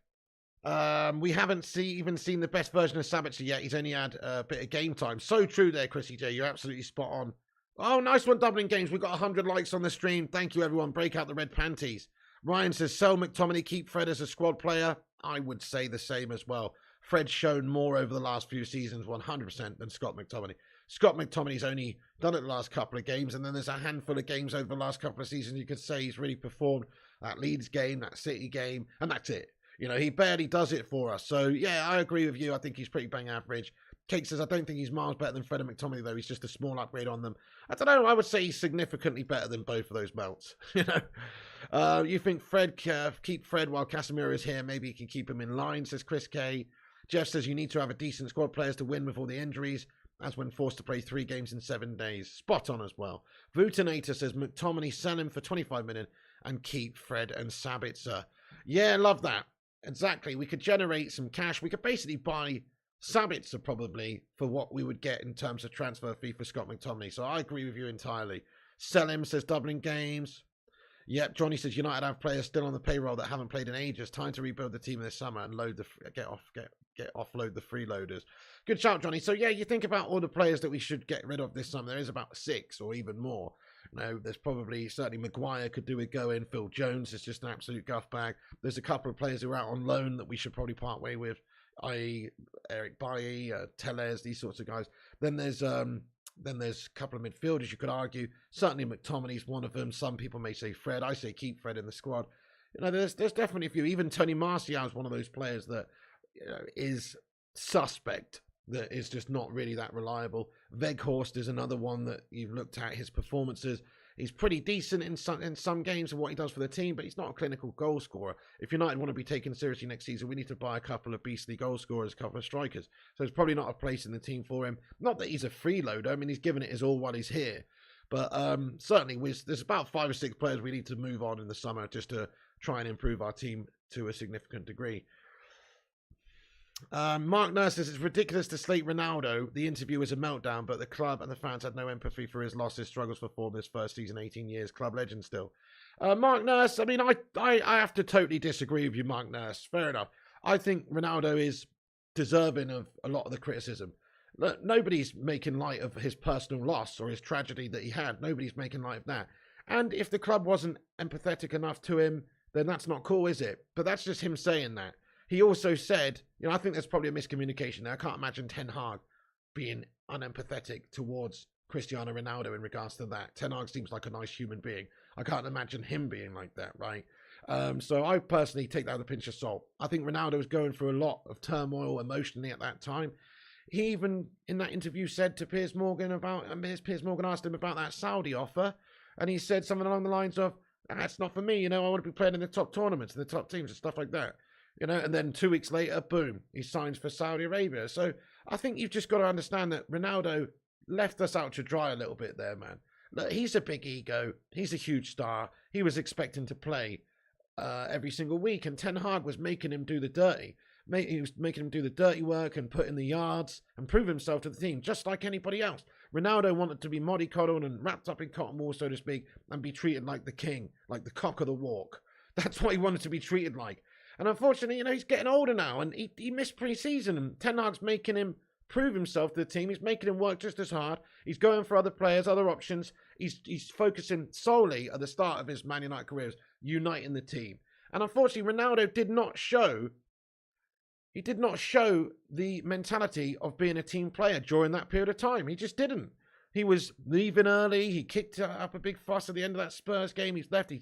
We haven't even seen the best version of Sabitzer yet. He's only had a bit of game time. So true there, Chrissy J. You're absolutely spot on. Oh, nice one, Dublin Games. We've got 100 likes on the stream. Thank you, everyone. Break out the red panties. Ryan says, sell McTominay, keep Fred as a squad player. I would say the same as well. Fred's shown more over the last few seasons, 100%, than Scott McTominay. Scott McTominay's only done it the last couple of games, and then there's a handful of games over the last couple of seasons you could say he's really performed. That Leeds game, that City game, and that's it. You know, he barely does it for us. So, yeah, I agree with you. I think he's pretty bang average. Kate says, I don't think he's miles better than Fred and McTominay, though. He's just a small upgrade on them. I don't know. I would say he's significantly better than both of those belts. You know, you think Fred, keep Fred while Casemiro is here. Maybe he can keep him in line, says Chris K. Jeff says, you need to have a decent squad players to win with all the injuries, as when forced to play 3 games in 7 days. Spot on as well. Vutinator says, McTominay, sell him for 25 million and keep Fred and Sabitzer. Yeah, love that. Exactly. We could generate some cash. We could basically buy Sabitzer probably for what we would get in terms of transfer fee for Scott McTominay. So I agree with you entirely. Sell him, says Dublin Games. Yep, Johnny says United have players still on the payroll that haven't played in ages. Time to rebuild the team this summer and load offload the freeloaders. Good shout, Johnny. So yeah, you think about all the players that we should get rid of this summer. There is about 6 or even more. No, there's probably, certainly Maguire could do with going. Phil Jones is just an absolute guff bag. There's a couple of players who are out on loan that we should probably part way with, i.e. Eric Bailly, Tellez, these sorts of guys. Then there's a couple of midfielders you could argue. Certainly McTominay's one of them. Some people may say Fred. I say keep Fred in the squad. You know, there's definitely a few. Even Tony Martial is one of those players that, you know, is suspect, that is just not really that reliable. Weghorst is another one that you've looked at his performances. He's pretty decent in some games of what he does for the team, but he's not a clinical goal scorer. If United want to be taken seriously next season, we need to buy a couple of beastly goal scorers, a couple of strikers. So it's probably not a place in the team for him. Not that he's a freeloader. I mean, he's given it his all while he's here. But certainly, there's about 5 or 6 players we need to move on in the summer just to try and improve our team to a significant degree. Mark Nurse says it's ridiculous to slate Ronaldo. The interview was a meltdown, but the club and the fans had no empathy for his losses, struggles for form this first season, 18 years, club legend still. Mark Nurse, I mean, I have to totally disagree with you, Mark Nurse. Fair enough. I think Ronaldo is deserving of a lot of the criticism. Look, nobody's making light of his personal loss or his tragedy that he had. Nobody's making light of that. And if the club wasn't empathetic enough to him, then that's not cool, is it? But that's just him saying that. He also said, I think there's probably a miscommunication there. I can't imagine Ten Hag being unempathetic towards Cristiano Ronaldo in regards to that. Ten Hag seems like a nice human being. I can't imagine him being like that, right? So I personally take that with a pinch of salt. I think Ronaldo was going through a lot of turmoil emotionally at that time. He even, in that interview, said to Piers Morgan Piers Morgan asked him about that Saudi offer, and he said something along the lines of, that's not for me, I want to be playing in the top tournaments, in the top teams and stuff like that. And then 2 weeks later, boom, he signs for Saudi Arabia. So I think you've just got to understand that Ronaldo left us out to dry a little bit there, man. Look, he's a big ego. He's a huge star. He was expecting to play every single week, and Ten Hag was making him do the dirty. He was making him do the dirty work and put in the yards and prove himself to the team, just like anybody else. Ronaldo wanted to be mollycoddled and wrapped up in cotton wool, so to speak, and be treated like the king, like the cock of the walk. That's what he wanted to be treated like. And unfortunately, he's getting older now, and he missed pre-season, and Ten Hag's making him prove himself to the team. He's making him work just as hard. He's going for other players, other options. He's focusing solely at the start of his Man United career, uniting the team. And unfortunately, Ronaldo did not show the mentality of being a team player during that period of time. He just didn't. He was leaving early. He kicked up a big fuss at the end of that Spurs game. He's left.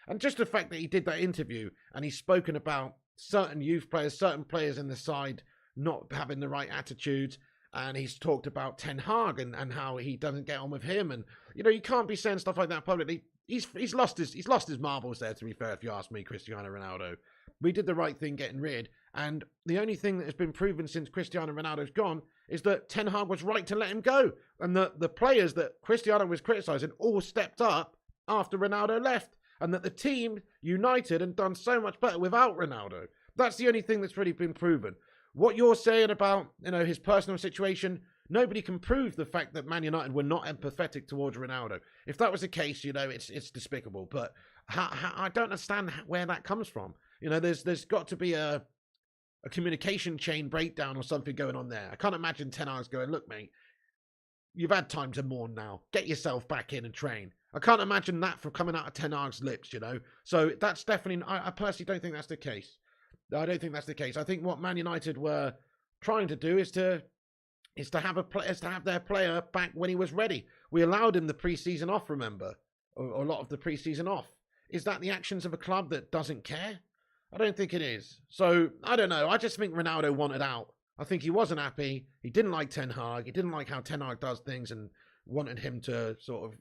And just the fact that he did that interview and he's spoken about certain youth players, certain players in the side not having the right attitudes, and he's talked about Ten Hag and how he doesn't get on with him, and you can't be saying stuff like that publicly. He's lost his marbles there, to be fair, if you ask me, Cristiano Ronaldo. We did the right thing getting rid, and the only thing that has been proven since Cristiano Ronaldo's gone is that Ten Hag was right to let him go, and the players that Cristiano was criticising all stepped up after Ronaldo left, and that the team united and done so much better without Ronaldo. That's the only thing that's really been proven. What you're saying about, his personal situation, nobody can prove the fact that Man United were not empathetic towards Ronaldo. If that was the case, it's despicable. But I don't understand where that comes from. There's got to be a communication chain breakdown or something going on there. I can't imagine Ten Hag's going, look, mate, you've had time to mourn now. Get yourself back in and train. I can't imagine that from coming out of Ten Hag's lips, So that's definitely, I personally don't think that's the case. I don't think that's the case. I think what Man United were trying to do is to have their player back when he was ready. We allowed him the pre-season off, remember, or a lot of the pre-season off. Is that the actions of a club that doesn't care? I don't think it is. So I don't know. I just think Ronaldo wanted out. I think he wasn't happy. He didn't like Ten Hag. He didn't like how Ten Hag does things and wanted him to sort of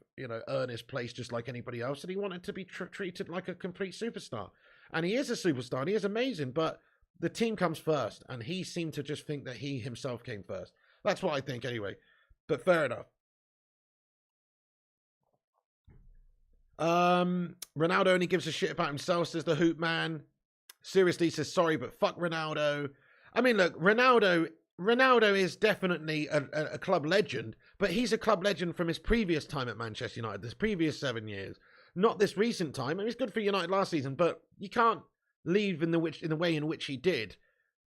earn his place just like anybody else. And he wanted to be treated like a complete superstar. And he is a superstar, and he is amazing, but the team comes first, and he seemed to just think that he himself came first. That's what I think anyway, but fair enough. Ronaldo only gives a shit about himself, says the Hoop Man. Seriously says, sorry, but fuck Ronaldo. I mean, look, Ronaldo is definitely a club legend, but he's a club legend from his previous time at Manchester United, this previous 7 years. Not this recent time. I mean, he's good for United last season, but you can't leave in the way in which he did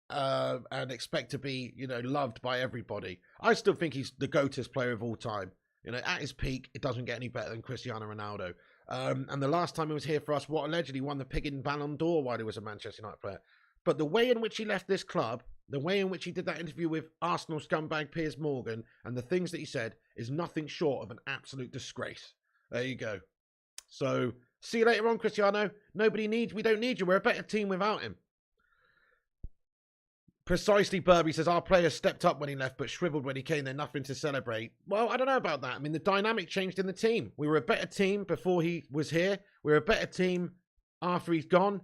and expect to be, loved by everybody. I still think he's the greatest player of all time. At his peak, it doesn't get any better than Cristiano Ronaldo. And the last time he was here for us, allegedly won the Piggin Ballon d'Or while he was a Manchester United player. But the way in which he left this club, the way in which he did that interview with Arsenal scumbag Piers Morgan, and the things that he said is nothing short of an absolute disgrace. There you go. So, see you later on, Cristiano. We don't need you. We're a better team without him. Precisely, Burby says, our players stepped up when he left, but shriveled when he came. They're nothing to celebrate. Well, I don't know about that. I mean, the dynamic changed in the team. We were a better team before he was here. We're a better team after he's gone.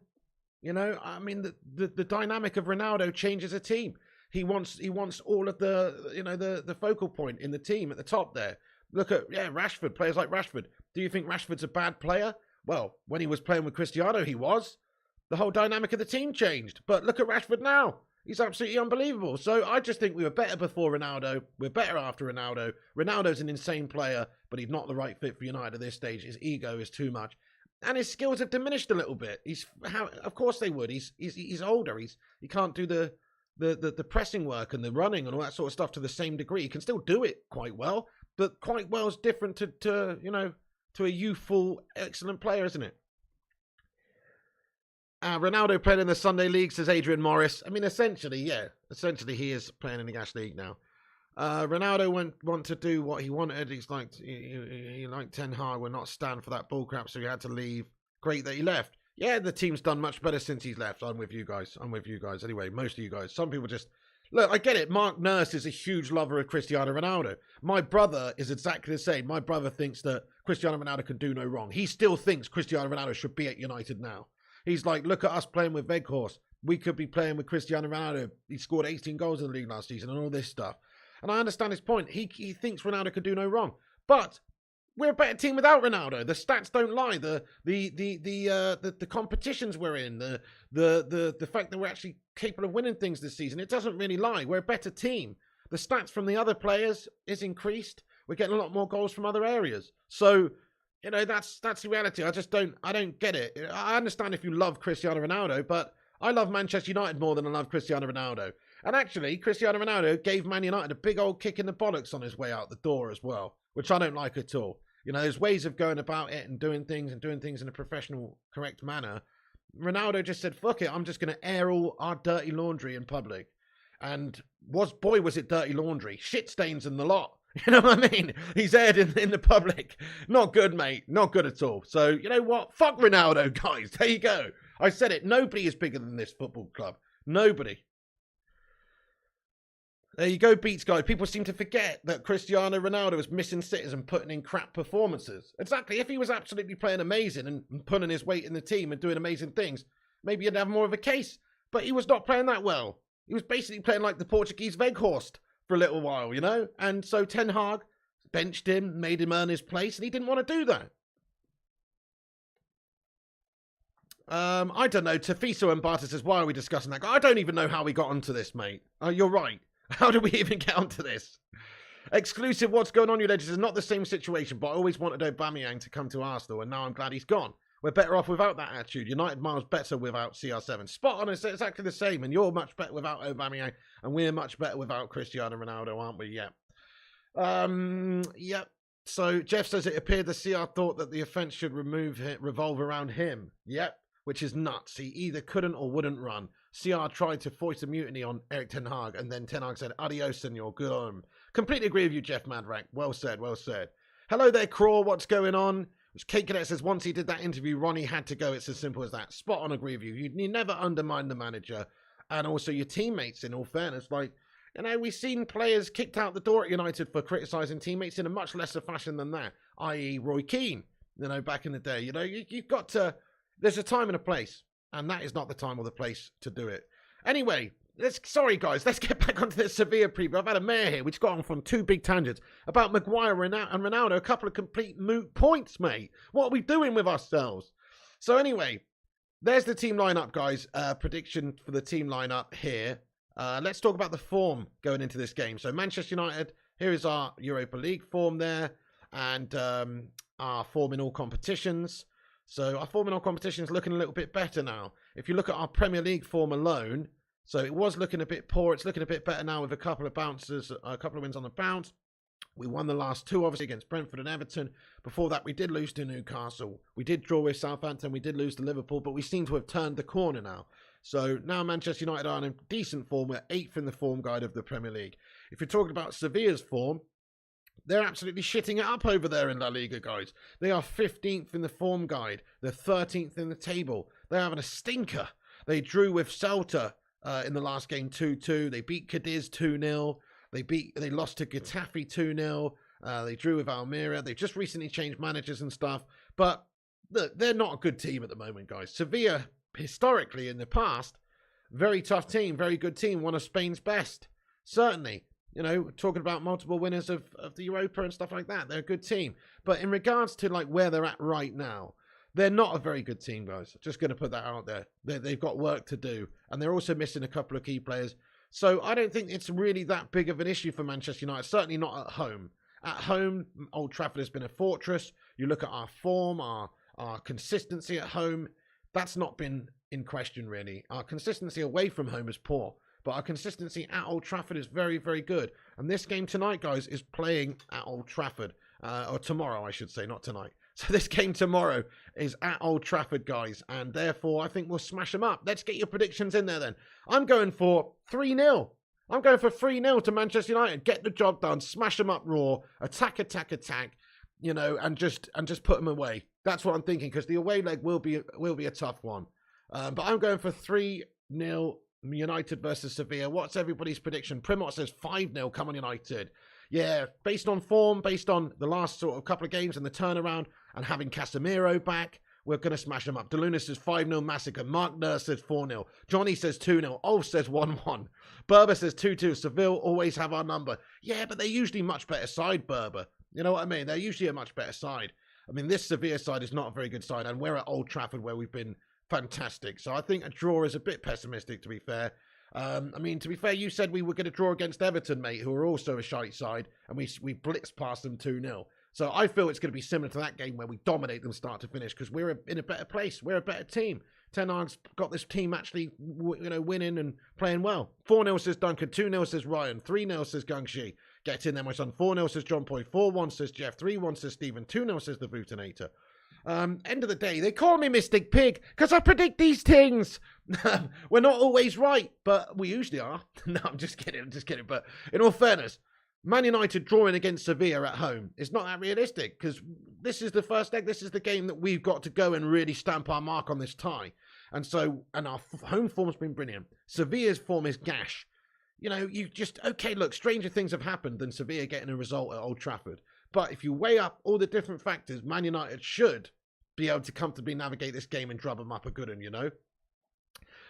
I mean, the dynamic of Ronaldo changes a team. He wants all of the focal point in the team at the top there. Look at, Rashford, players like Rashford. Do you think Rashford's a bad player? Well, when he was playing with Cristiano, he was. The whole dynamic of the team changed. But look at Rashford now. He's absolutely unbelievable. So I just think we were better before Ronaldo. We're better after Ronaldo. Ronaldo's an insane player, but he's not the right fit for United at this stage. His ego is too much. And his skills have diminished a little bit. Of course they would. He's older. He can't do the pressing work and the running and all that sort of stuff to the same degree. He can still do it quite well, but quite well is different to a youthful, excellent player, isn't it? Ronaldo played in the Sunday League, says Adrian Morris. I mean, essentially, yeah. Essentially, he is playing in the Gas League now. Ronaldo want to do what he wanted. He's like, he like Ten Hag would not stand for that bullcrap, so he had to leave. Great that he left. Yeah, the team's done much better since he's left. I'm with you guys. Anyway, most of you guys. Some people just... Look, I get it. Mark Nurse is a huge lover of Cristiano Ronaldo. My brother is exactly the same. My brother thinks that Cristiano Ronaldo can do no wrong. He still thinks Cristiano Ronaldo should be at United now. He's like, look at us playing with Weghorst. We could be playing with Cristiano Ronaldo. He scored 18 goals in the league last season and all this stuff. And I understand his point. He thinks Ronaldo can do no wrong. But we're a better team without Ronaldo. The stats don't lie. The competitions we're in, the fact that we're actually capable of winning things this season, it doesn't really lie. We're a better team. The stats from the other players is increased. We're getting a lot more goals from other areas. So, you know, that's the reality. I don't get it. I understand if you love Cristiano Ronaldo, but I love Manchester United more than I love Cristiano Ronaldo. And actually, Cristiano Ronaldo gave Man United a big old kick in the bollocks on his way out the door as well, which I don't like at all. You know, there's ways of going about it and doing things in a professional, correct manner. Ronaldo just said, fuck it, I'm just going to air all our dirty laundry in public. And was it dirty laundry. Shit stains in the lot. You know what I mean? He's aired in the public. Not good, mate. Not good at all. So, you know what? Fuck Ronaldo, guys. There you go. I said it. Nobody is bigger than this football club. Nobody. There you go, Beats guy. People seem to forget that Cristiano Ronaldo was missing sitters and putting in crap performances. Exactly. If he was absolutely playing amazing and pulling his weight in the team and doing amazing things, maybe you'd have more of a case. But he was not playing that well. He was basically playing like the Portuguese Weghorst for a little while, you know? And so Ten Hag benched him, made him earn his place, and he didn't want to do that. I don't know. Tafiso and Barter says, why are we discussing that? I don't even know how we got onto this, mate. You're right. How did we even get onto this? Exclusive, what's going on, you legends? It's not the same situation, but I always wanted Aubameyang to come to Arsenal, and now I'm glad he's gone. We're better off without that attitude. United miles better without CR7. Spot on, it's exactly the same, and you're much better without Aubameyang, and we're much better without Cristiano Ronaldo, aren't we? Yeah. Yep. So Jeff says it appeared the CR thought that the offence should revolve around him. Yep. Which is nuts. He either couldn't or wouldn't run. CR tried to foist a mutiny on Erik Ten Hag, and then Ten Hag said, adios, senor, good on him. Completely agree with you, Jeff Madrak. Well said, well said. Hello there, Craw, what's going on? Kate Cadet says, once he did that interview, Ronnie had to go. It's as simple as that. Spot on, agree with you. You never undermine the manager and also your teammates, in all fairness. Like, you know, we've seen players kicked out the door at United for criticising teammates in a much lesser fashion than that, i.e. Roy Keane, you know, back in the day. You know, you've got to... There's a time and a place, and that is not the time or the place to do it. Anyway, sorry guys, let's get back onto this Sevilla preview. I've had a mare here, which got on from two big tangents about Maguire and Ronaldo, a couple of complete moot points, mate. What are we doing with ourselves? So anyway, there's the team lineup, guys. Prediction for the team lineup here. Let's talk about the form going into this game. So Manchester United, here is our Europa League form there, and our form in all competitions. So our form in all competitions looking a little bit better now. If you look at our Premier League form alone, so it was looking a bit poor. It's looking a bit better now with a couple of bounces, a couple of wins on the bounce. We won the last two, obviously, against Brentford and Everton. Before that, we did lose to Newcastle. We did draw with Southampton. We did lose to Liverpool, but we seem to have turned the corner now. So now Manchester United are in decent form. We're 8th in the form guide of the Premier League. If you're talking about Sevilla's form, they're absolutely shitting it up over there in La Liga, guys. They are 15th in the form guide. They're 13th in the table. They're having a stinker. They drew with Celta in the last game 2-2. They beat Cadiz 2-0. They lost to Getafe 2-0. They drew with Almeria. They've just recently changed managers and stuff. But look, they're not a good team at the moment, guys. Sevilla, historically in the past, very tough team, very good team. One of Spain's best, certainly. You know, talking about multiple winners of the Europa and stuff like that. They're a good team. But in regards to like where they're at right now, they're not a very good team, guys. Just going to put that out there. They've got work to do. And they're also missing a couple of key players. So I don't think it's really that big of an issue for Manchester United. Certainly not at home. At home, Old Trafford has been a fortress. You look at our form, our consistency at home. That's not been in question, really. Our consistency away from home is poor. But our consistency at Old Trafford is very, very good. And this game tonight, guys, is playing at Old Trafford. Or tomorrow, I should say, not tonight. So this game tomorrow is at Old Trafford, guys, and therefore I think we'll smash them up. Let's get your predictions in there then. I'm going for 3-0. I'm going for 3-0 to Manchester United. Get the job done, smash them up raw, attack, you know, and just put them away. That's what I'm thinking, because the away leg will be a tough one. But I'm going for 3-0 United versus Sevilla. What's everybody's prediction? Primot says 5-0, come on United. Yeah, based on form, based on the last sort of couple of games and the turnaround and having Casemiro back, we're going to smash them up. Deluna says 5-0 massacre. Mark Nurse says 4-0. Johnny says 2-0. Ulf says 1-1. Berber says 2-2. Seville always have our number. Yeah, but they're usually much better side, Berber. You know what I mean? They're usually a much better side. I mean, this Sevilla side is not a very good side, and we're at Old Trafford where we've been fantastic. So I think a draw is a bit pessimistic, to be fair. I mean, to be fair, you said we were going to draw against Everton, mate, who are also a shite side, and we blitzed past them 2-0. So I feel it's going to be similar to that game where we dominate them start to finish, because we're in a better place. We're a better team. Ten Hag's got this team actually, winning and playing well. 4-0 says Duncan, 2-0 says Ryan, 3-0 says Gungshi. Get in there, my son. 4-0 says John Poy, 4-1 says Jeff, 3-1 says Stephen, 2-0 says the Vutinator. End of the day, they call me Mystic Pig because I predict these things. We're not always right, but we usually are. No, I'm just kidding. But in all fairness, Man United drawing against Sevilla at home is not that realistic, because this is the first leg. This is the game that we've got to go and really stamp our mark on this tie. And our home form's been brilliant. Sevilla's form is gash. You know, look, stranger things have happened than Sevilla getting a result at Old Trafford. But if you weigh up all the different factors, Man United should be able to comfortably navigate this game and drub them up a good one, you know?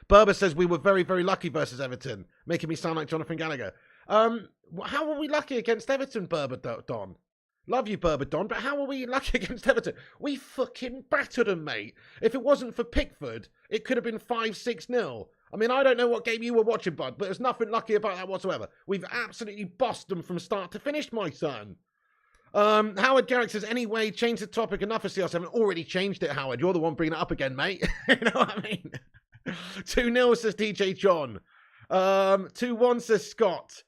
Berber says we were very, very lucky versus Everton, making me sound like Jonathan Gallagher. How were we lucky against Everton, Berber Don? Love you, Berber Don, but how were we lucky against Everton? We fucking battered them, mate. If it wasn't for Pickford, it could have been 5-6-0. I mean, I don't know what game you were watching, bud, but there's nothing lucky about that whatsoever. We've absolutely bossed them from start to finish, my son. Howard Garrick says, anyway, change the topic. Enough of CR7. Already changed it, Howard. You're the one bringing it up again, mate. You know what I mean? 2-0 says DJ John. 2-1 says Scott.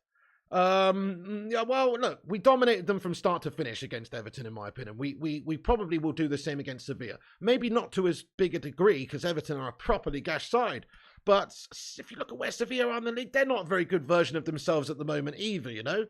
Yeah, well, look, we dominated them from start to finish against Everton, in my opinion. We probably will do the same against Sevilla. Maybe not to as big a degree, because Everton are a properly gash side. But if you look at where Sevilla are in the league, they're not a very good version of themselves at the moment either, you know?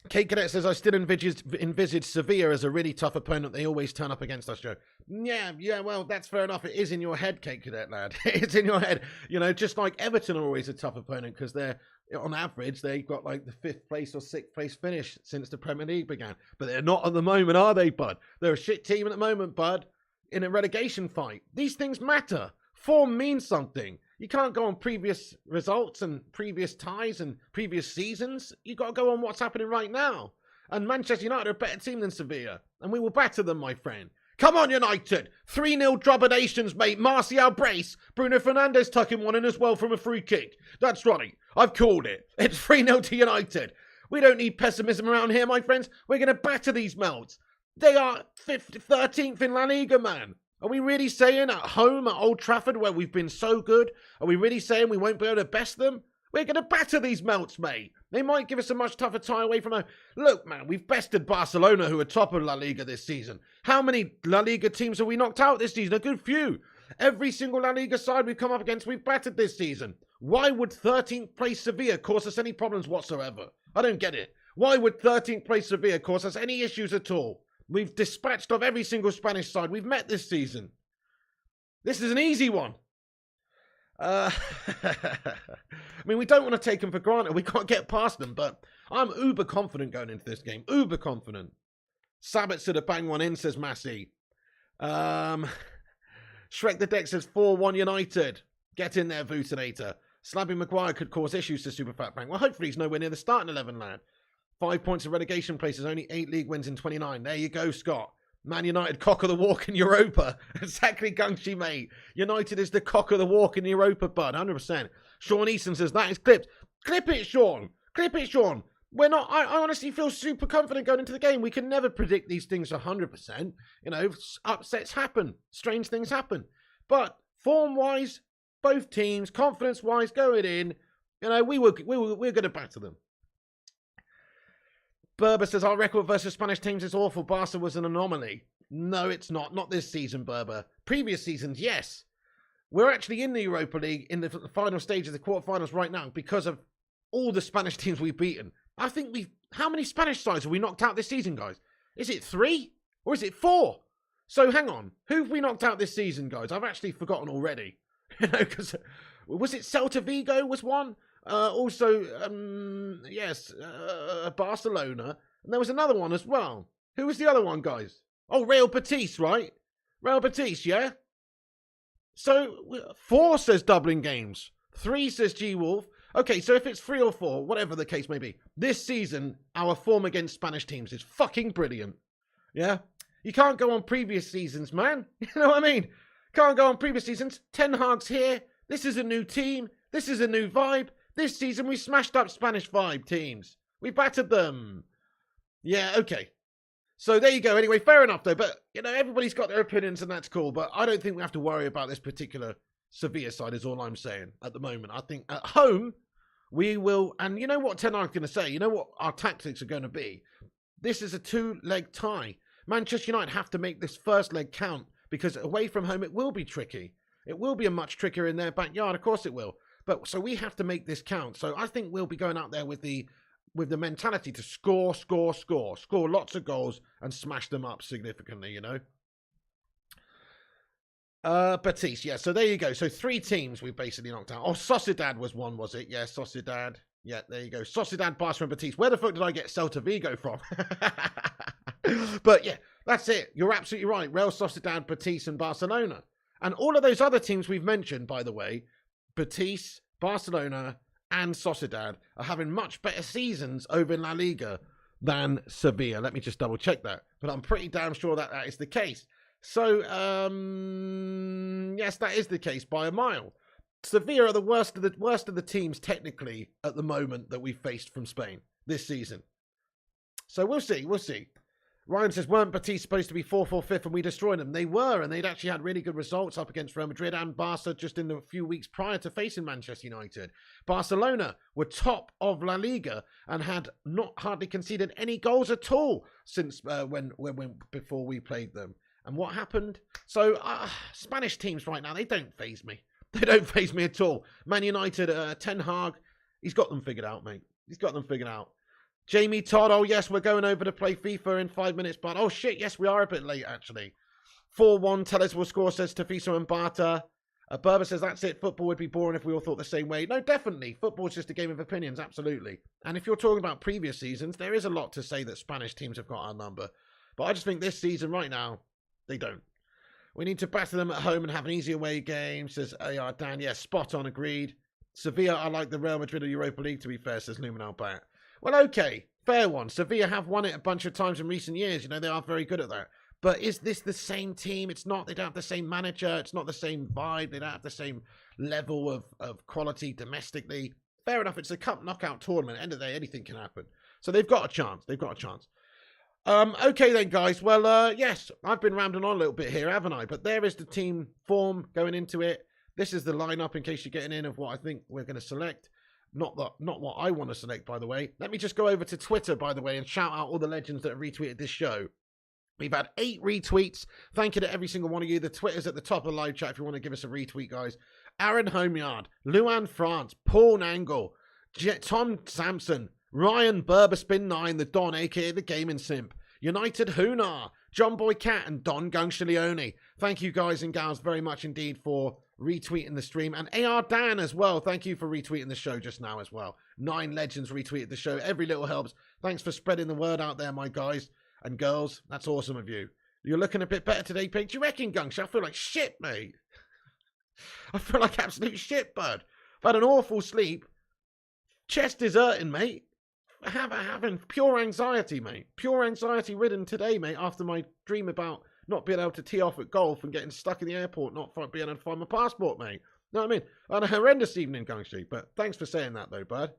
Kate Cadet says, I still envisage Sevilla as a really tough opponent. They always turn up against us, Joe. Yeah, well, that's fair enough. It is in your head, Kate Cadet, lad. It's in your head. You know, just like Everton are always a tough opponent, because they're, on average, they've got like the 5th place or 6th place finish since the Premier League began. But they're not at the moment, are they, bud? They're a shit team at the moment, bud, in a relegation fight. These things matter. Form means something. You can't go on previous results and previous ties and previous seasons. You got to go on what's happening right now. And Manchester United are a better team than Sevilla, and we will batter them, my friend. Come on, United! 3-0 drubbinations, mate. Martial brace. Bruno Fernandes tucking one in as well from a free kick. That's right. I've called it. It's 3-0 to United. We don't need pessimism around here, my friends. We're going to batter these melts. They are 13th in La Liga, man. Are we really saying at home at Old Trafford, where we've been so good, are we really saying we won't be able to best them? We're going to batter these melts, mate. They might give us a much tougher tie away from home. Look, man, we've bested Barcelona, who are top of La Liga this season. How many La Liga teams have we knocked out this season? A good few. Every single La Liga side we've come up against, we've battered this season. Why would 13th place Sevilla cause us any problems whatsoever? I don't get it. Why would 13th place Sevilla cause us any issues at all? We've dispatched off every single Spanish side we've met this season. This is an easy one. I mean, we don't want to take them for granted. We can't get past them, but I'm uber confident going into this game. Uber confident. Sabitzer to bang one in, says Massey. Shrek the Deck says 4-1 United. Get in there, Vutinator. Slabbing Maguire could cause issues to Superfat Bank. Well, hopefully he's nowhere near the starting 11, lad. 5 points of relegation places, only 8 league wins in 29. There you go, Scott. Man United, cock of the walk in Europa. Exactly, Gungshi, mate. United is the cock of the walk in Europa, bud. 100%. Sean Easton says, that is clipped. Clip it, Sean. Clip it, Sean. We're not, I honestly feel super confident going into the game. We can never predict these things 100%. You know, upsets happen. Strange things happen. But form-wise, both teams, confidence-wise, going in, you know, we're going to batter them. Berber says, our record versus Spanish teams is awful. Barca was an anomaly. No, it's not. Not this season, Berber. Previous seasons, yes. We're actually in the Europa League in the final stage of the quarterfinals right now because of all the Spanish teams we've beaten. I think how many Spanish sides have we knocked out this season, guys? Is it 3 or is it 4? So hang on. Who have we knocked out this season, guys? I've actually forgotten already. Because was it Celta Vigo was one? Yes, Barcelona. And there was another one as well. Who was the other one, guys? Oh, Real Betis, right? Real Betis, yeah? So, 4 says Dublin Games. 3 says G-Wolf. Okay, so if it's 3 or 4, whatever the case may be, this season, our form against Spanish teams is fucking brilliant. Yeah? You can't go on previous seasons, man. You know what I mean? Can't go on previous seasons. Ten Hag's here. This is a new team. This is a new vibe. This season, we smashed up Spanish vibe teams. We battered them. Yeah, okay. So there you go. Anyway, fair enough, though. But, everybody's got their opinions, and that's cool. But I don't think we have to worry about this particular Sevilla side, is all I'm saying at the moment. I think at home, we will... And you know what Ten Hag's going to say? You know what our tactics are going to be? This is a 2-leg tie. Manchester United have to make this first leg count, because away from home, it will be tricky. It will be a much trickier in their backyard. Of course it will. But so we have to make this count. So I think we'll be going out there with the mentality to score lots of goals and smash them up significantly, Betis, yeah, so there you go. So 3 teams we've basically knocked out. Oh, Sociedad was one, was it? Yeah, Sociedad. Yeah, there you go. Sociedad, Barca and Betis. Where the fuck did I get Celta Vigo from? But yeah, that's it. You're absolutely right. Real Sociedad, Betis and Barcelona. And all of those other teams we've mentioned, by the way, Betis, Barcelona and Sociedad are having much better seasons over in La Liga than Sevilla. Let me just double check that. But I'm pretty damn sure that is the case. So, yes, that is the case by a mile. Sevilla are the worst of the teams technically at the moment that we've faced from Spain this season. So we'll see. Ryan says, weren't Betis supposed to be 4th or 5th and we destroyed them? They were, and they'd actually had really good results up against Real Madrid and Barca just in the few weeks prior to facing Manchester United. Barcelona were top of La Liga and had not hardly conceded any goals at all since before we played them. And what happened? So, Spanish teams right now, they don't faze me. They don't faze me at all. Man United, Ten Hag, he's got them figured out, mate. He's got them figured out. Jamie Todd, oh yes, we're going over to play FIFA in 5 minutes, but oh shit, yes, we are a bit late actually. 4-1, Tellers will score, says Tafiso and Barta. Berber says, that's it, football would be boring if we all thought the same way. No, definitely, football's just a game of opinions, absolutely. And if you're talking about previous seasons, there is a lot to say that Spanish teams have got our number. But I just think this season right now, they don't. We need to batter them at home and have an easy away game, says AR Dan. Yes, spot on, agreed. Sevilla are like the Real Madrid of Europa League, to be fair, says Luminal Bat. Well, okay, fair one. Sevilla have won it a bunch of times in recent years. They are very good at that. But is this the same team? It's not. They don't have the same manager. It's not the same vibe. They don't have the same level of quality domestically. Fair enough. It's a cup knockout tournament. End of the day, anything can happen. So they've got a chance. Okay then, guys. Well, yes, I've been rambling on a little bit here, haven't I? But there is the team form going into it. This is the lineup in case you're getting in of what I think we're going to select. Not what I want to select, by the way. Let me just go over to Twitter, by the way, and shout out all the legends that have retweeted this show. We've had 8 retweets. Thank you to every single one of you. The Twitter's at the top of the live chat if you want to give us a retweet, guys. Aaron Homeyard, Luan France, Paul Nangle, Tom Sampson, Ryan Berberspin9, the Don, aka the Gaming Simp, United Hunar, John Boy Cat, and Don Gungshalione. Thank you guys and gals very much indeed for retweeting the stream. And AR Dan as well. Thank you for retweeting the show just now as well. 9 legends retweeted the show. Every little helps. Thanks for spreading the word out there, my guys and girls. That's awesome of you. You're looking a bit better today, Pig. Do you reckon, Gunsh? I feel like shit, mate. I feel like absolute shit, bud. I've had an awful sleep. Chest is hurting, mate. Having pure anxiety, mate. Pure anxiety ridden today, mate, after my dream about not being able to tee off at golf and getting stuck in the airport, not being able to find my passport, mate. You know what I mean? I had a horrendous evening, Gungshi, but thanks for saying that, though, bud.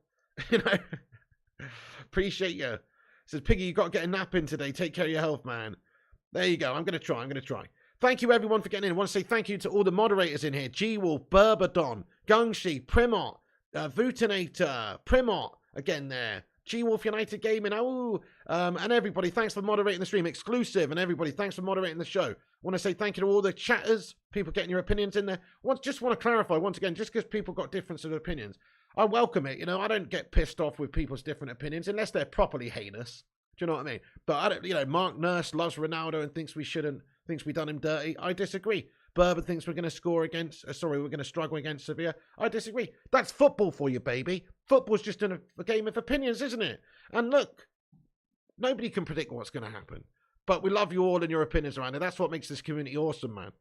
Appreciate you. Says, Piggy, you got to get a nap in today. Take care of your health, man. There you go. I'm going to try. Thank you, everyone, for getting in. I want to say thank you to all the moderators in here. G-Wolf, Burberdon, Gungshi, Primot, Vutinator, Primot, again there. G-Wolf United Gaming, and everybody, thanks for moderating the stream. Exclusive, and everybody, thanks for moderating the show. I want to say thank you to all the chatters, people getting your opinions in there. Just want to clarify, once again, just because people got different sort of opinions, I welcome it. You know, I don't get pissed off with people's different opinions unless they're properly heinous. Do you know what I mean? But I don't, you know, Mark Nurse loves Ronaldo and thinks we done him dirty. I disagree. Bourbon thinks we're going to we're going to struggle against Sevilla. I disagree. That's football for you, baby. Football's just a game of opinions, isn't it? And look, nobody can predict what's going to happen. But we love you all and your opinions around it. That's what makes this community awesome, man.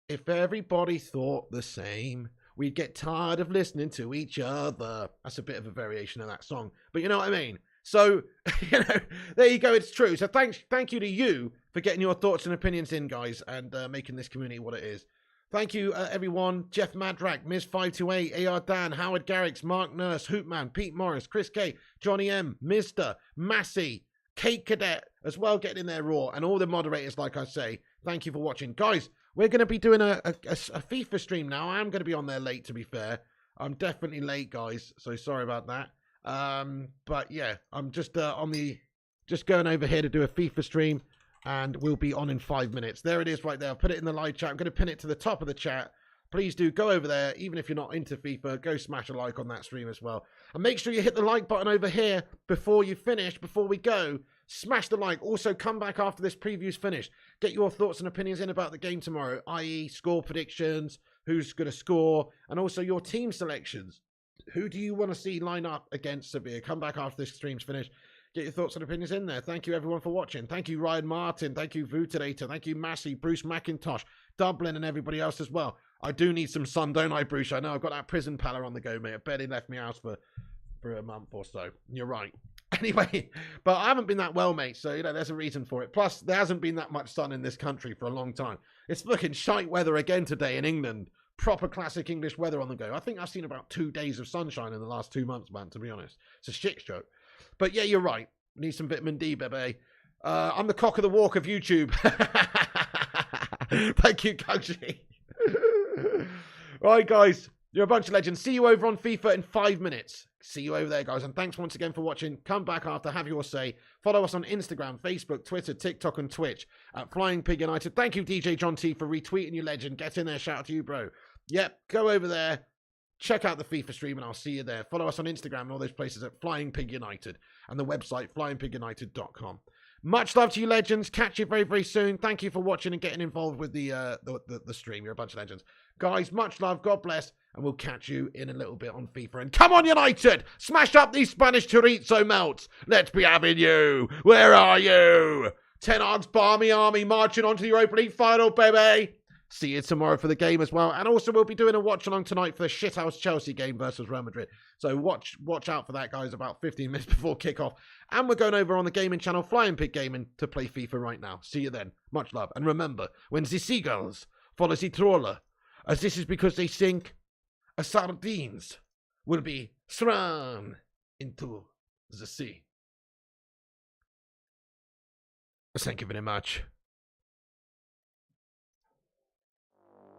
If everybody thought the same, we'd get tired of listening to each other. That's a bit of a variation of that song. But you know what I mean? So, you know, there you go. It's true. So thank you to you for getting your thoughts and opinions in, guys, and making this community what it is. Thank you, everyone. Jeff Madrak, Ms528, AR Dan, Howard Garrix, Mark Nurse, Hoopman, Pete Morris, Chris K, Johnny M, Mr. Massey, Kate Cadet, as well, getting in there raw, and all the moderators, like I say. Thank you for watching. Guys, we're going to be doing a FIFA stream now. I am going to be on there late, to be fair. I'm definitely late, guys, so sorry about that. But yeah, I'm just just going over here to do a FIFA stream, and we'll be on in 5 minutes. There it is right there. I'll put it in the live chat. I'm going to pin it to the top of the chat. Please do go over there. Even if you're not into FIFA, go smash a like on that stream as well. And make sure you hit the like button over here before you finish, before we go. Smash the like. Also, come back after this preview's finished. Get your thoughts and opinions in about the game tomorrow, i.e. score predictions, who's going to score, and also your team selections. Who do you want to see line up against Sevilla? Come back after this stream's finished. Get your thoughts and opinions in there. Thank you, everyone, for watching. Thank you, Ryan Martin. Thank you, Vutinator. Thank you, Massey, Bruce McIntosh, Dublin, and everybody else as well. I do need some sun, don't I, Bruce? I know I've got that prison pallor on the go, mate. I bet he left me house for a month or so. You're right. Anyway, but I haven't been that well, mate, so, you know, there's a reason for it. Plus, there hasn't been that much sun in this country for a long time. It's looking shite weather again today in England. Proper classic English weather on the go. I think I've seen about 2 days of sunshine in the last 2 months, man, to be honest. It's a shit show. But yeah, you're right. Need some vitamin D, baby. I'm the cock of the walk of YouTube. Thank you, Koji. Right, guys. You're a bunch of legends. See you over on FIFA in 5 minutes. See you over there, guys. And thanks once again for watching. Come back after, have your say. Follow us on Instagram, Facebook, Twitter, TikTok, and Twitch at Flying Pig United. Thank you, DJ John T, for retweeting you, legend. Get in there. Shout out to you, bro. Yep, go over there. Check out the FIFA stream, and I'll see you there. Follow us on Instagram and all those places at Flying Pig United, and the website, flyingpigunited.com. Much love to you, legends. Catch you very, very soon. Thank you for watching and getting involved with the stream. You're a bunch of legends. Guys, much love. God bless. And we'll catch you in a little bit on FIFA. And come on, United! Smash up these Spanish chorizo melts. Let's be having you. Where are you? Ten Hag's Barmy Army marching on to the Europa League final, baby. See you tomorrow for the game as well. And also, we'll be doing a watch-along tonight for the shithouse Chelsea game versus Real Madrid. So watch out for that, guys, about 15 minutes before kickoff. And we're going over on the gaming channel, Flying Pig Gaming, to play FIFA right now. See you then. Much love. And remember, when the seagulls follow the trawler, as this is because they sink, as sardines will be thrown into the sea. Thank you very much.